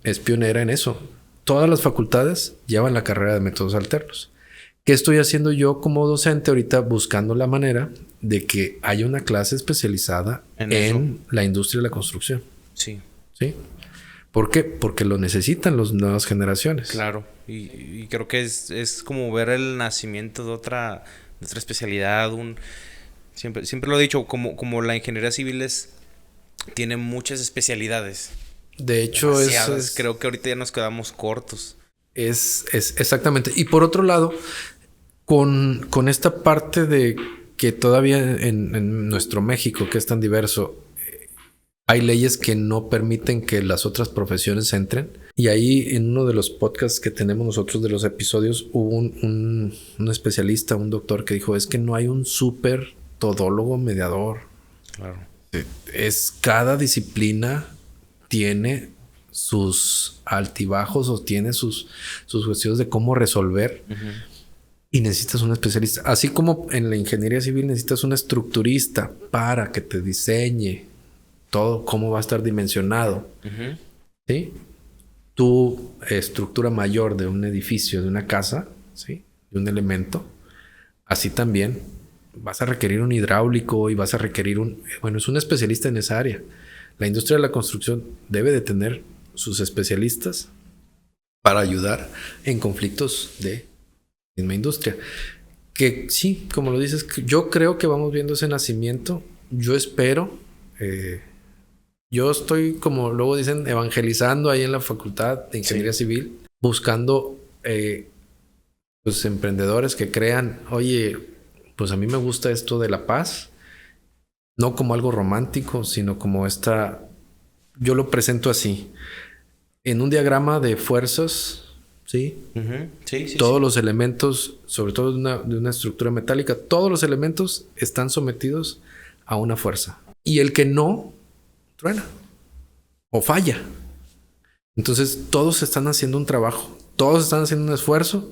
[SPEAKER 1] es pionera en eso. Todas las facultades llevan la carrera de métodos alternos. ¿Qué estoy haciendo yo como docente ahorita? Buscando la manera de que haya una clase especializada en la industria de la construcción.
[SPEAKER 2] Sí.
[SPEAKER 1] ¿Sí? ¿Por qué? Porque lo necesitan las nuevas generaciones.
[SPEAKER 2] Claro. Y creo que es como ver el nacimiento de otra especialidad. Siempre lo he dicho, como la ingeniería civil tiene muchas especialidades.
[SPEAKER 1] De hecho,
[SPEAKER 2] creo que ahorita ya nos quedamos cortos.
[SPEAKER 1] Es exactamente. Y por otro lado, con esta parte de que todavía en nuestro México, que es tan diverso, hay leyes que no permiten que las otras profesiones entren. Y ahí en uno de los podcasts que tenemos nosotros de los episodios hubo un especialista, un doctor que dijo, es que no hay un súper todólogo mediador.
[SPEAKER 2] Claro.
[SPEAKER 1] Cada disciplina tiene sus altibajos o tiene sus cuestiones de cómo resolver. Y necesitas un especialista. Así como en la ingeniería civil necesitas un estructurista para que te diseñe todo, cómo va a estar dimensionado. ¿Sí? Tu estructura mayor de un edificio, de una casa, ¿sí? De un elemento, así también vas a requerir un hidráulico y vas a requerir es un especialista en esa área. La industria de la construcción debe de tener sus especialistas para ayudar en conflictos de misma industria. Que sí, como lo dices, yo creo que vamos viendo ese nacimiento. Yo espero, yo estoy, como luego dicen, evangelizando ahí en la Facultad de Ingeniería Civil, buscando pues emprendedores que crean, oye, pues a mí me gusta esto de la paz, no como algo romántico, sino como yo lo presento así, en un diagrama de fuerzas, ¿sí? Todos los elementos, sobre todo de una estructura metálica, todos los elementos están sometidos a una fuerza. Y el que no, truena o falla. Entonces todos están haciendo un trabajo, todos están haciendo un esfuerzo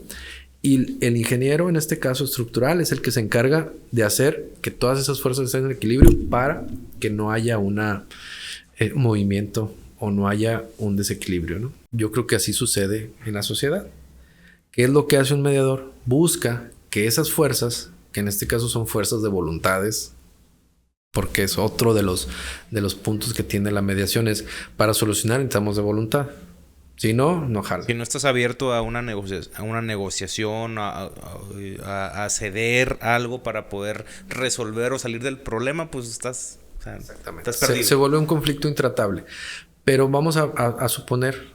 [SPEAKER 1] y el ingeniero, en este caso estructural, es el que se encarga de hacer que todas esas fuerzas estén en equilibrio para que no haya un movimiento o no haya un desequilibrio, ¿no? Yo creo que así sucede en la sociedad. ¿Qué es lo que hace un mediador? Busca que esas fuerzas, que en este caso son fuerzas de voluntades, porque es otro de los puntos que tiene la mediación, es para solucionar necesitamos de voluntad. Si no, no jala.
[SPEAKER 2] Si no estás abierto a una negociación, a ceder algo para poder resolver o salir del problema, pues estás perdido.
[SPEAKER 1] Se vuelve un conflicto intratable. Pero vamos a suponer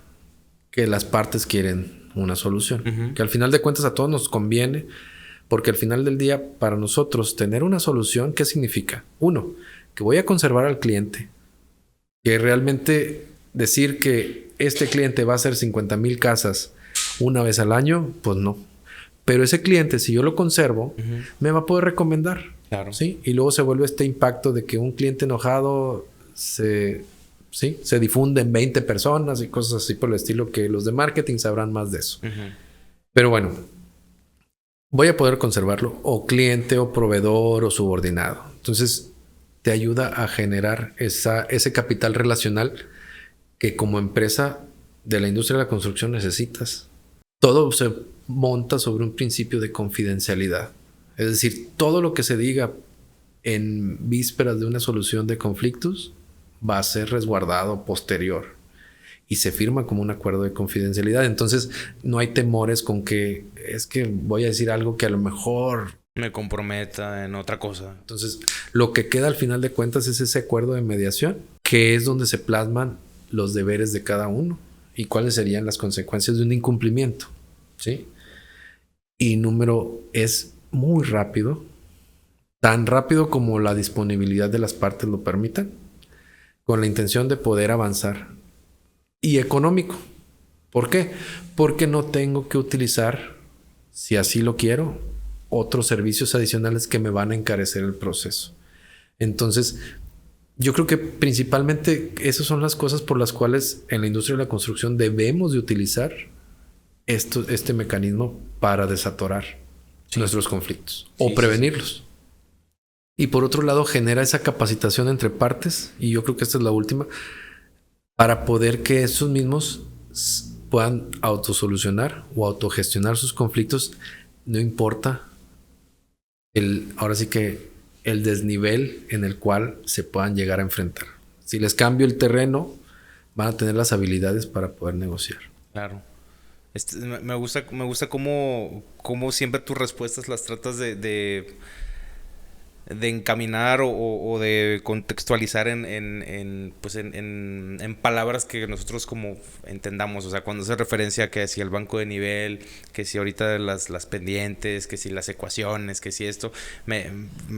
[SPEAKER 1] que las partes quieren una solución. Que al final de cuentas a todos nos conviene. Porque al final del día, para nosotros, tener una solución, ¿qué significa? Uno, que voy a conservar al cliente. Que realmente decir que este cliente va a hacer 50,000 casas una vez al año, pues no. Pero ese cliente, si yo lo conservo, me va a poder recomendar.
[SPEAKER 2] Claro.
[SPEAKER 1] ¿Sí? Y luego se vuelve este impacto de que un cliente enojado se difunde en 20 personas y cosas así por el estilo, que los de marketing sabrán más de eso. Pero bueno, voy a poder conservarlo, o cliente, o proveedor, o subordinado. Entonces, te ayuda a generar ese capital relacional que como empresa de la industria de la construcción necesitas. Todo se monta sobre un principio de confidencialidad. Es decir, todo lo que se diga en vísperas de una solución de conflictos va a ser resguardado posterior y se firma como un acuerdo de confidencialidad. Entonces no hay temores con que es que voy a decir algo que a lo mejor
[SPEAKER 2] me comprometa en otra cosa.
[SPEAKER 1] Entonces lo que queda al final de cuentas es ese acuerdo de mediación, que es donde se plasman los deberes de cada uno y cuáles serían las consecuencias de un incumplimiento, ¿sí? Y número es muy rápido, tan rápido como la disponibilidad de las partes lo permitan, con la intención de poder avanzar. Y económico. ¿Por qué? Porque no tengo que utilizar, si así lo quiero, otros servicios adicionales que me van a encarecer el proceso. Entonces, yo creo que principalmente esas son las cosas por las cuales en la industria de la construcción debemos de utilizar este mecanismo para desatorar nuestros conflictos o prevenirlos. Y por otro lado, genera esa capacitación entre partes, y yo creo que esta es la última, para poder que esos mismos puedan autosolucionar o autogestionar sus conflictos, no importa ahora sí que el desnivel en el cual se puedan llegar a enfrentar. Si les cambio el terreno, van a tener las habilidades para poder negociar.
[SPEAKER 2] Claro. Me gusta cómo siempre tus respuestas las tratas de encaminar o de contextualizar en palabras que nosotros como entendamos. O sea, cuando hace referencia a que si el banco de nivel, que si ahorita las pendientes, que si las ecuaciones, que si esto. Me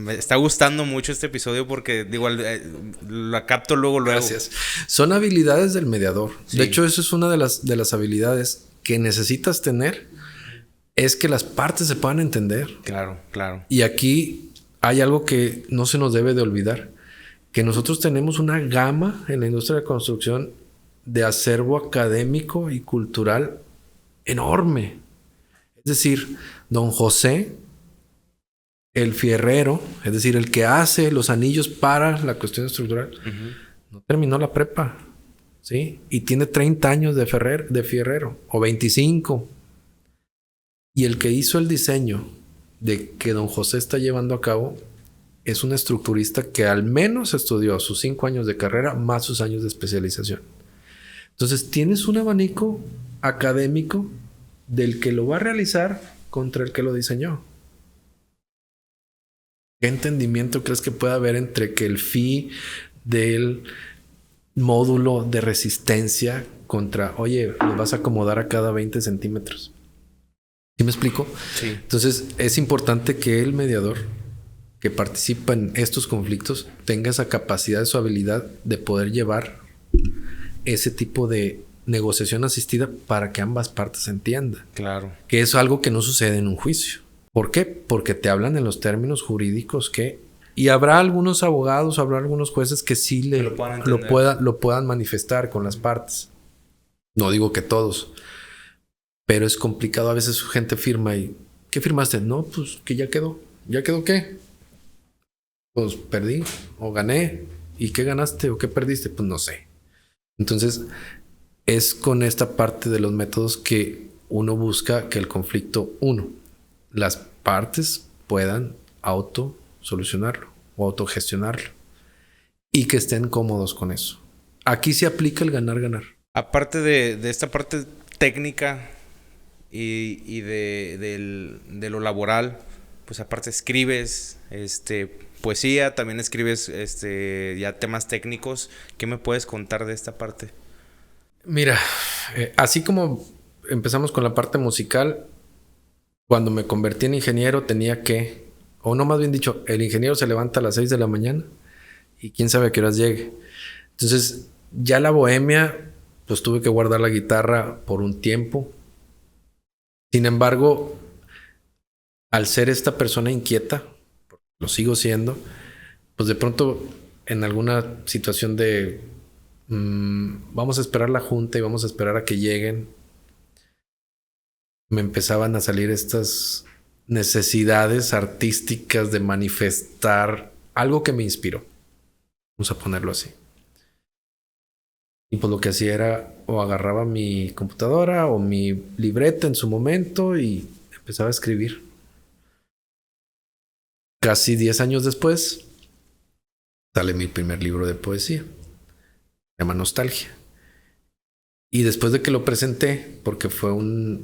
[SPEAKER 2] está gustando mucho este episodio porque digo, la capto luego.
[SPEAKER 1] Gracias. Son habilidades del mediador. Sí. De hecho, eso es una de las habilidades que necesitas tener, es que las partes se puedan entender.
[SPEAKER 2] Claro.
[SPEAKER 1] Y aquí hay algo que no se nos debe de olvidar, que nosotros tenemos una gama en la industria de la construcción de acervo académico y cultural enorme. Es decir, don José, el fierrero, es decir, el que hace los anillos para la cuestión estructural, no terminó la prepa, ¿sí? Y tiene 30 años de fierrero, o 25. Y el que hizo el diseño de que don José está llevando a cabo es un estructurista que al menos estudió sus 5 años de carrera más sus años de especialización. Entonces tienes un abanico académico del que lo va a realizar contra el que lo diseñó. ¿Qué entendimiento crees que puede haber entre que el phi del módulo de resistencia contra, oye, lo vas a acomodar a cada 20 centímetros? ¿Sí me explico?
[SPEAKER 2] Sí.
[SPEAKER 1] Entonces es importante que el mediador que participa en estos conflictos tenga esa capacidad, su habilidad de poder llevar ese tipo de negociación asistida para que ambas partes entiendan.
[SPEAKER 2] Claro.
[SPEAKER 1] Que es algo que no sucede en un juicio. ¿Por qué? Porque te hablan en los términos jurídicos que... Y habrá algunos abogados, habrá algunos jueces que sí lo puedan manifestar con las partes. No digo que todos. Pero es complicado. A veces su gente firma y... ¿Qué firmaste? No, pues que ya quedó. ¿Ya quedó qué? Pues perdí o gané. ¿Y qué ganaste o qué perdiste? Pues no sé. Entonces, es con esta parte de los métodos que uno busca que el conflicto, las partes puedan autosolucionarlo o autogestionarlo y que estén cómodos con eso. Aquí se aplica el ganar-ganar.
[SPEAKER 2] Aparte de esta parte técnica y de lo laboral, pues aparte escribes poesía, también escribes ya temas técnicos. ¿Qué me puedes contar de esta parte?
[SPEAKER 1] Mira, así como empezamos con la parte musical, cuando me convertí en ingeniero tenía que, o no, más bien dicho, el ingeniero se levanta a las 6 de la mañana y quién sabe a qué horas llegue. Entonces, ya la bohemia, pues tuve que guardar la guitarra por un tiempo. Sin embargo, al ser esta persona inquieta, lo sigo siendo, pues de pronto en alguna situación de vamos a esperar la junta y vamos a esperar a que lleguen, me empezaban a salir estas necesidades artísticas de manifestar algo que me inspiró. Vamos a ponerlo así. Y pues lo que hacía era o agarraba mi computadora o mi libreta en su momento y empezaba a escribir. Casi 10 años después sale mi primer libro de poesía. Se llama Nostalgia. Y después de que lo presenté, porque fue una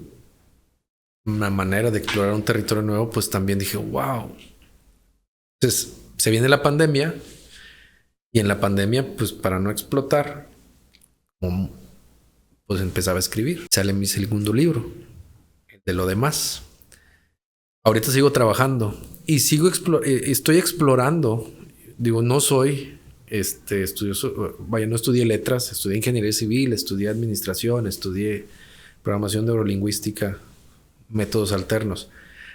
[SPEAKER 1] manera de explorar un territorio nuevo, pues también dije, wow. Entonces se viene la pandemia y en la pandemia, pues para no explotar, pues empezaba a escribir. Sale mi segundo libro, de lo demás. Ahorita sigo trabajando y estoy explorando. Digo, no soy estudioso, no estudié letras, estudié ingeniería civil, estudié administración, estudié programación neurolingüística, métodos alternos.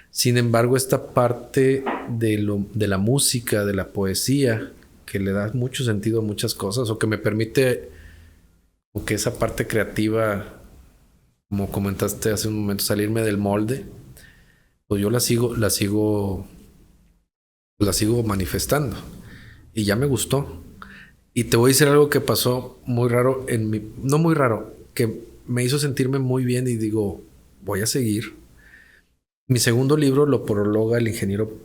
[SPEAKER 1] Sin embargo, esta parte de la música, de la poesía, que le da mucho sentido a muchas cosas, o que me permite, o que esa parte creativa, como comentaste hace un momento, salirme del molde, pues yo la sigo manifestando. Y ya me gustó. Y te voy a decir algo que pasó muy raro no muy raro, que me hizo sentirme muy bien y digo, voy a seguir. Mi segundo libro lo prologa el ingeniero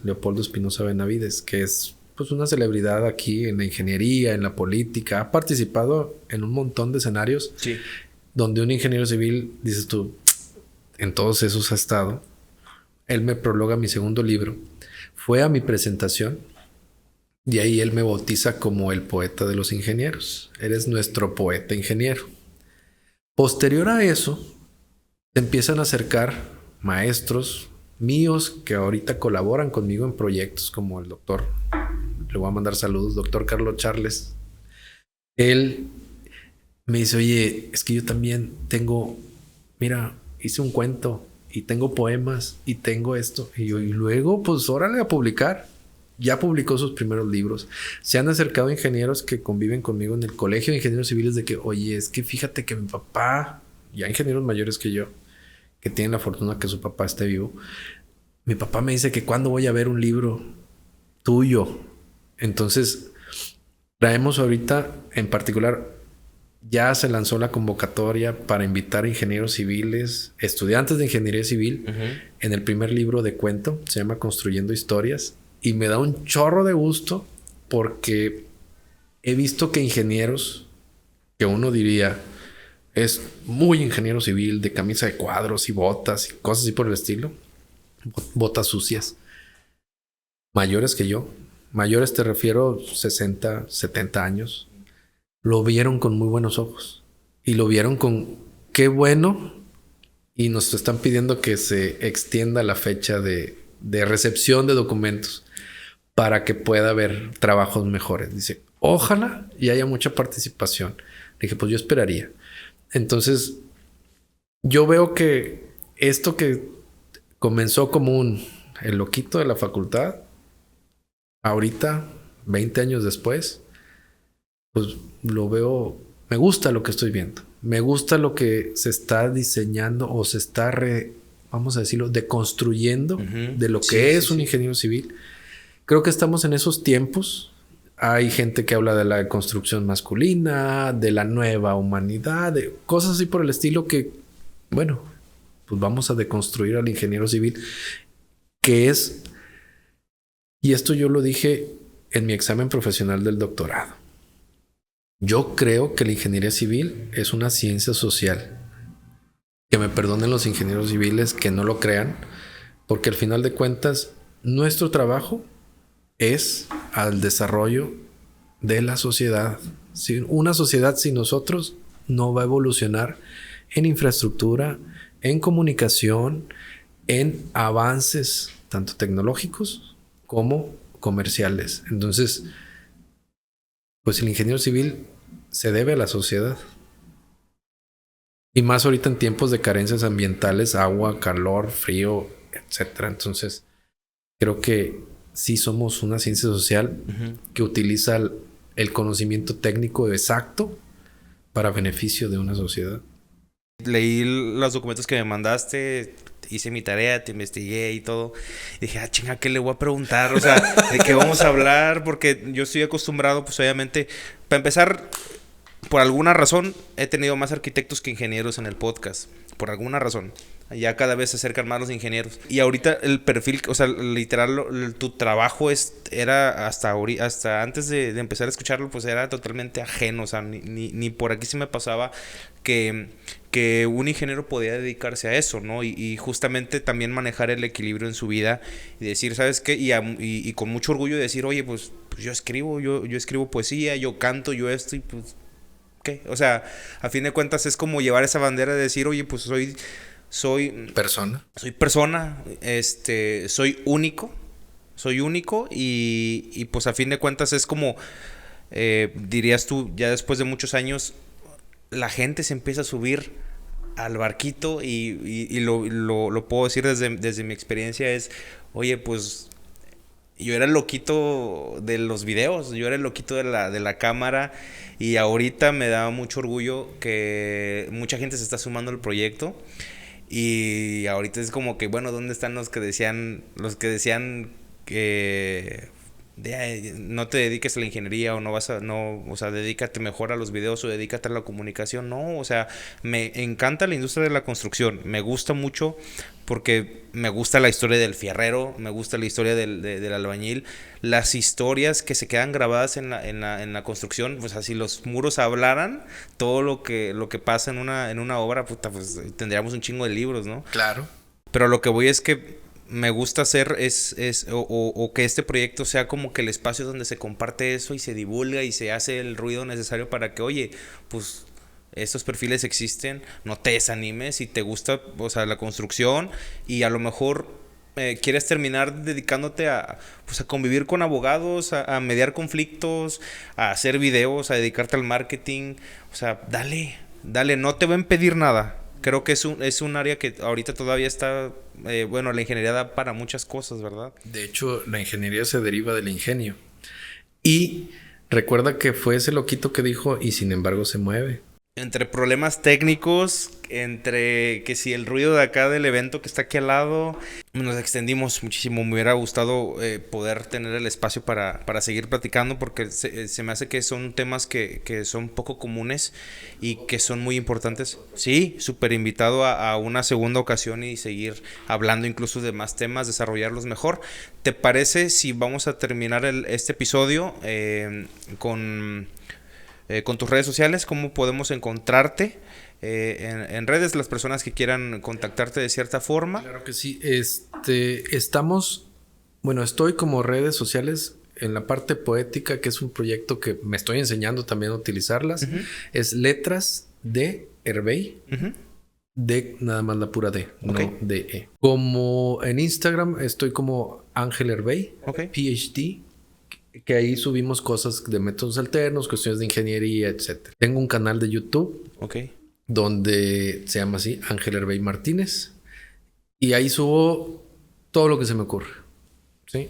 [SPEAKER 1] Leopoldo Espinosa Benavides, que es pues una celebridad aquí en la ingeniería, en la política. Ha participado en un montón de escenarios donde un ingeniero civil, dices tú, en todos esos ha estado. Él me prologa mi segundo libro. Fue a mi presentación y ahí él me bautiza como el poeta de los ingenieros. Eres nuestro poeta ingeniero. Posterior a eso, se empiezan a acercar maestros míos que ahorita colaboran conmigo en proyectos, como el doctor, le voy a mandar saludos, doctor Carlos Charles. Él me dice, oye, es que yo también mira, hice un cuento y tengo poemas y tengo esto. Y luego, pues órale a publicar. Ya publicó sus primeros libros. Se han acercado ingenieros que conviven conmigo en el colegio de ingenieros civiles de que, oye, es que fíjate que mi papá, ya ingenieros mayores que yo, que tienen la fortuna que su papá esté vivo, mi papá me dice que cuándo voy a ver un libro tuyo. Entonces, traemos ahorita, en particular, ya se lanzó la convocatoria para invitar a ingenieros civiles, estudiantes de ingeniería civil, en el primer libro de cuento, se llama Construyendo Historias, y me da un chorro de gusto porque he visto que ingenieros, que uno diría es muy ingeniero civil, de camisa de cuadros y botas y cosas así por el estilo, botas sucias, mayores que yo, mayores te refiero 60, 70 años, lo vieron con muy buenos ojos y lo vieron con qué bueno, y nos están pidiendo que se extienda la fecha de recepción de documentos para que pueda haber trabajos mejores. Dice, ojalá y haya mucha participación. Le dije, pues yo esperaría. Entonces, yo veo que esto que comenzó como el loquito de la facultad, ahorita, 20 años después, pues lo veo, me gusta lo que estoy viendo. Me gusta lo que se está diseñando o se está, vamos a decirlo, deconstruyendo de lo que es un ingeniero civil. Creo que estamos en esos tiempos. Hay gente que habla de la construcción masculina, de la nueva humanidad, de cosas así por el estilo que, bueno, pues vamos a deconstruir al ingeniero civil, que es, y esto yo lo dije en mi examen profesional del doctorado. Yo creo que la ingeniería civil es una ciencia social. Que me perdonen los ingenieros civiles que no lo crean, porque al final de cuentas, nuestro trabajo es al desarrollo de la sociedad. Si una sociedad sin nosotros no va a evolucionar en infraestructura, en comunicación, en avances tanto tecnológicos como comerciales. Entonces, pues el ingeniero civil se debe a la sociedad. Y más ahorita en tiempos de carencias ambientales, agua, calor, frío, etcétera. Entonces, creo que sí somos una ciencia social que utiliza el conocimiento técnico exacto para beneficio de una sociedad.
[SPEAKER 2] Leí los documentos que me mandaste, hice mi tarea, te investigué y todo. Y dije, chinga, ¿qué le voy a preguntar? O sea, ¿de qué vamos a hablar? Porque yo estoy acostumbrado, pues obviamente, para empezar, por alguna razón, he tenido más arquitectos que ingenieros en el podcast. Por alguna razón. Ya cada vez se acercan más los ingenieros. Y ahorita el perfil, o sea, literal, tu trabajo era hasta antes de empezar a escucharlo, pues era totalmente ajeno. O sea, ni por aquí se me pasaba que un ingeniero podía dedicarse a eso, ¿no? Y justamente también manejar el equilibrio en su vida y decir, ¿sabes qué? Y con mucho orgullo decir, oye, pues yo escribo poesía, yo canto, yo esto, y pues, ¿qué? O sea, a fin de cuentas es como llevar esa bandera de decir, oye, pues soy persona, soy único y pues a fin de cuentas es como, dirías tú, ya después de muchos años, la gente se empieza a subir al barquito y lo puedo decir desde mi experiencia es, oye, pues yo era el loquito de los videos, yo era el loquito de la cámara y ahorita me da mucho orgullo que mucha gente se está sumando al proyecto y ahorita es como que, bueno, ¿dónde están los que decían que no te dediques a la ingeniería o o sea, dedícate mejor a los videos o dedícate a la comunicación? No, o sea, me encanta la industria de la construcción, me gusta mucho porque me gusta la historia del fierrero, me gusta la historia del albañil, las historias que se quedan grabadas en la construcción, pues así los muros hablaran, todo lo que pasa en una obra, puta, pues tendríamos un chingo de libros, ¿no?
[SPEAKER 1] Claro.
[SPEAKER 2] Pero lo que voy es que me gusta hacer o que este proyecto sea como que el espacio donde se comparte eso y se divulga y se hace el ruido necesario para que, oye, pues estos perfiles existen, no te desanimes si te gusta, o sea, la construcción y a lo mejor quieres terminar dedicándote pues a convivir con abogados, a mediar conflictos, a hacer videos, a dedicarte al marketing, o sea, dale, no te va a impedir nada. Creo que es un área que ahorita todavía está, bueno, la ingeniería da para muchas cosas, ¿verdad?
[SPEAKER 1] De hecho, la ingeniería se deriva del ingenio. Y recuerda que fue ese loquito que dijo, y sin embargo se mueve.
[SPEAKER 2] Entre problemas técnicos, entre que si el ruido de acá del evento que está aquí al lado, nos extendimos muchísimo. Me hubiera gustado poder tener el espacio para seguir platicando porque se me hace que son temas que son poco comunes y que son muy importantes. Sí, súper invitado a una segunda ocasión y seguir hablando incluso de más temas, desarrollarlos mejor. ¿Te parece si vamos a terminar este episodio con tus redes sociales? ¿Cómo podemos encontrarte en redes, las personas que quieran contactarte de cierta forma?
[SPEAKER 1] Claro que sí. Estoy como redes sociales en la parte poética, que es un proyecto que me estoy enseñando también a utilizarlas. Uh-huh. Es letras de Hervey. Uh-huh. De nada más la pura D, okay. No D-E. Como en Instagram estoy como Ángel Hervey, okay. PhD. Que ahí subimos cosas de métodos alternos, cuestiones de ingeniería, etc. Tengo un canal de YouTube, okay. Donde se llama así, Ángel Hervey Martínez. Y ahí subo todo lo que se me ocurre, ¿sí?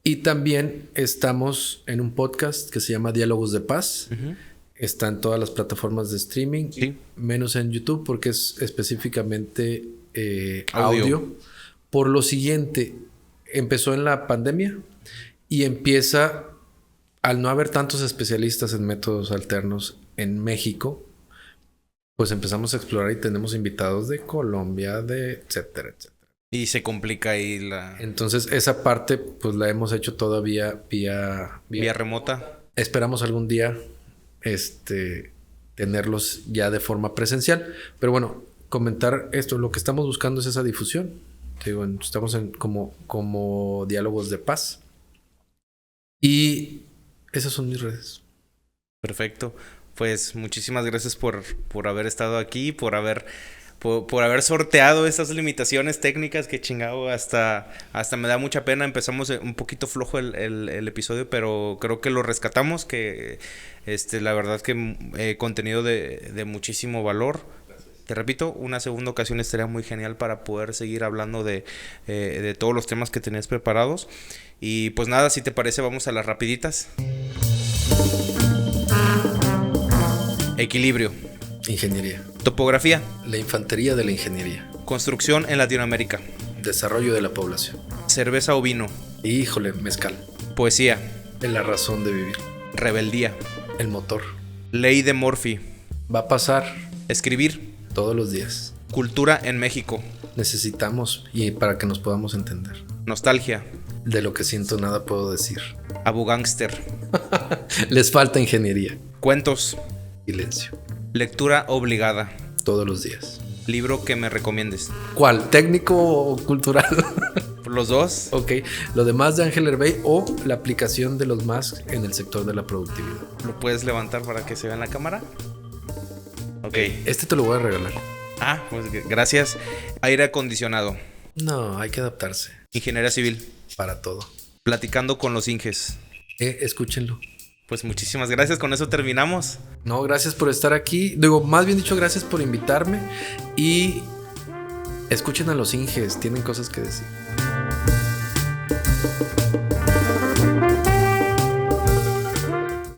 [SPEAKER 1] Y también estamos en un podcast que se llama Diálogos de Paz. Uh-huh. Está en todas las plataformas de streaming, sí. Menos en YouTube porque es específicamente audio. Por lo siguiente, empezó en la pandemia. Y empieza, al no haber tantos especialistas en métodos alternos en México, pues empezamos a explorar y tenemos invitados de Colombia, de etcétera, etcétera.
[SPEAKER 2] Y se complica ahí
[SPEAKER 1] Entonces, esa parte, pues la hemos hecho todavía vía
[SPEAKER 2] remota.
[SPEAKER 1] Esperamos algún día tenerlos ya de forma presencial. Pero bueno, comentar esto, lo que estamos buscando es esa difusión. Digo, estamos como Diálogos de Paz. Y esas son mis redes.
[SPEAKER 2] Perfecto. Pues muchísimas gracias por haber estado aquí, por haber sorteado estas limitaciones técnicas que chingado hasta me da mucha pena. Empezamos un poquito flojo el episodio, pero creo que lo rescatamos, que la verdad que contenido de muchísimo valor. Te repito, una segunda ocasión estaría muy genial para poder seguir hablando de todos los temas que tenías preparados. Y pues nada, si te parece, vamos a las rapiditas. Equilibrio.
[SPEAKER 1] Ingeniería.
[SPEAKER 2] Topografía.
[SPEAKER 1] La infantería de la ingeniería.
[SPEAKER 2] Construcción en Latinoamérica.
[SPEAKER 1] Desarrollo de la población.
[SPEAKER 2] Cerveza o vino.
[SPEAKER 1] Híjole, mezcal.
[SPEAKER 2] Poesía.
[SPEAKER 1] La razón de vivir.
[SPEAKER 2] Rebeldía.
[SPEAKER 1] El motor.
[SPEAKER 2] Ley de Murphy.
[SPEAKER 1] Va a pasar.
[SPEAKER 2] Escribir.
[SPEAKER 1] Todos los días.
[SPEAKER 2] Cultura en México.
[SPEAKER 1] Necesitamos y para que nos podamos entender.
[SPEAKER 2] Nostalgia.
[SPEAKER 1] De lo que siento nada puedo decir.
[SPEAKER 2] Abogánster.
[SPEAKER 1] Les falta ingeniería.
[SPEAKER 2] Cuentos.
[SPEAKER 1] Silencio.
[SPEAKER 2] Lectura obligada.
[SPEAKER 1] Todos los días.
[SPEAKER 2] Libro que me recomiendes.
[SPEAKER 1] ¿Cuál? ¿Técnico o cultural?
[SPEAKER 2] Los dos.
[SPEAKER 1] Ok. Lo demás de Ángel Hervey o la aplicación de los más en el sector de la productividad.
[SPEAKER 2] ¿Lo puedes levantar para que se vea en la cámara? Ok.
[SPEAKER 1] Te lo voy a regalar.
[SPEAKER 2] Ah, pues gracias. Aire acondicionado.
[SPEAKER 1] No, hay que adaptarse.
[SPEAKER 2] Ingeniería civil.
[SPEAKER 1] Para todo.
[SPEAKER 2] Platicando con los Inges.
[SPEAKER 1] Escúchenlo.
[SPEAKER 2] Pues muchísimas gracias, con eso terminamos.
[SPEAKER 1] No, gracias por estar aquí. Digo, más bien dicho, gracias por invitarme. Y escuchen a los Inges, tienen cosas que decir.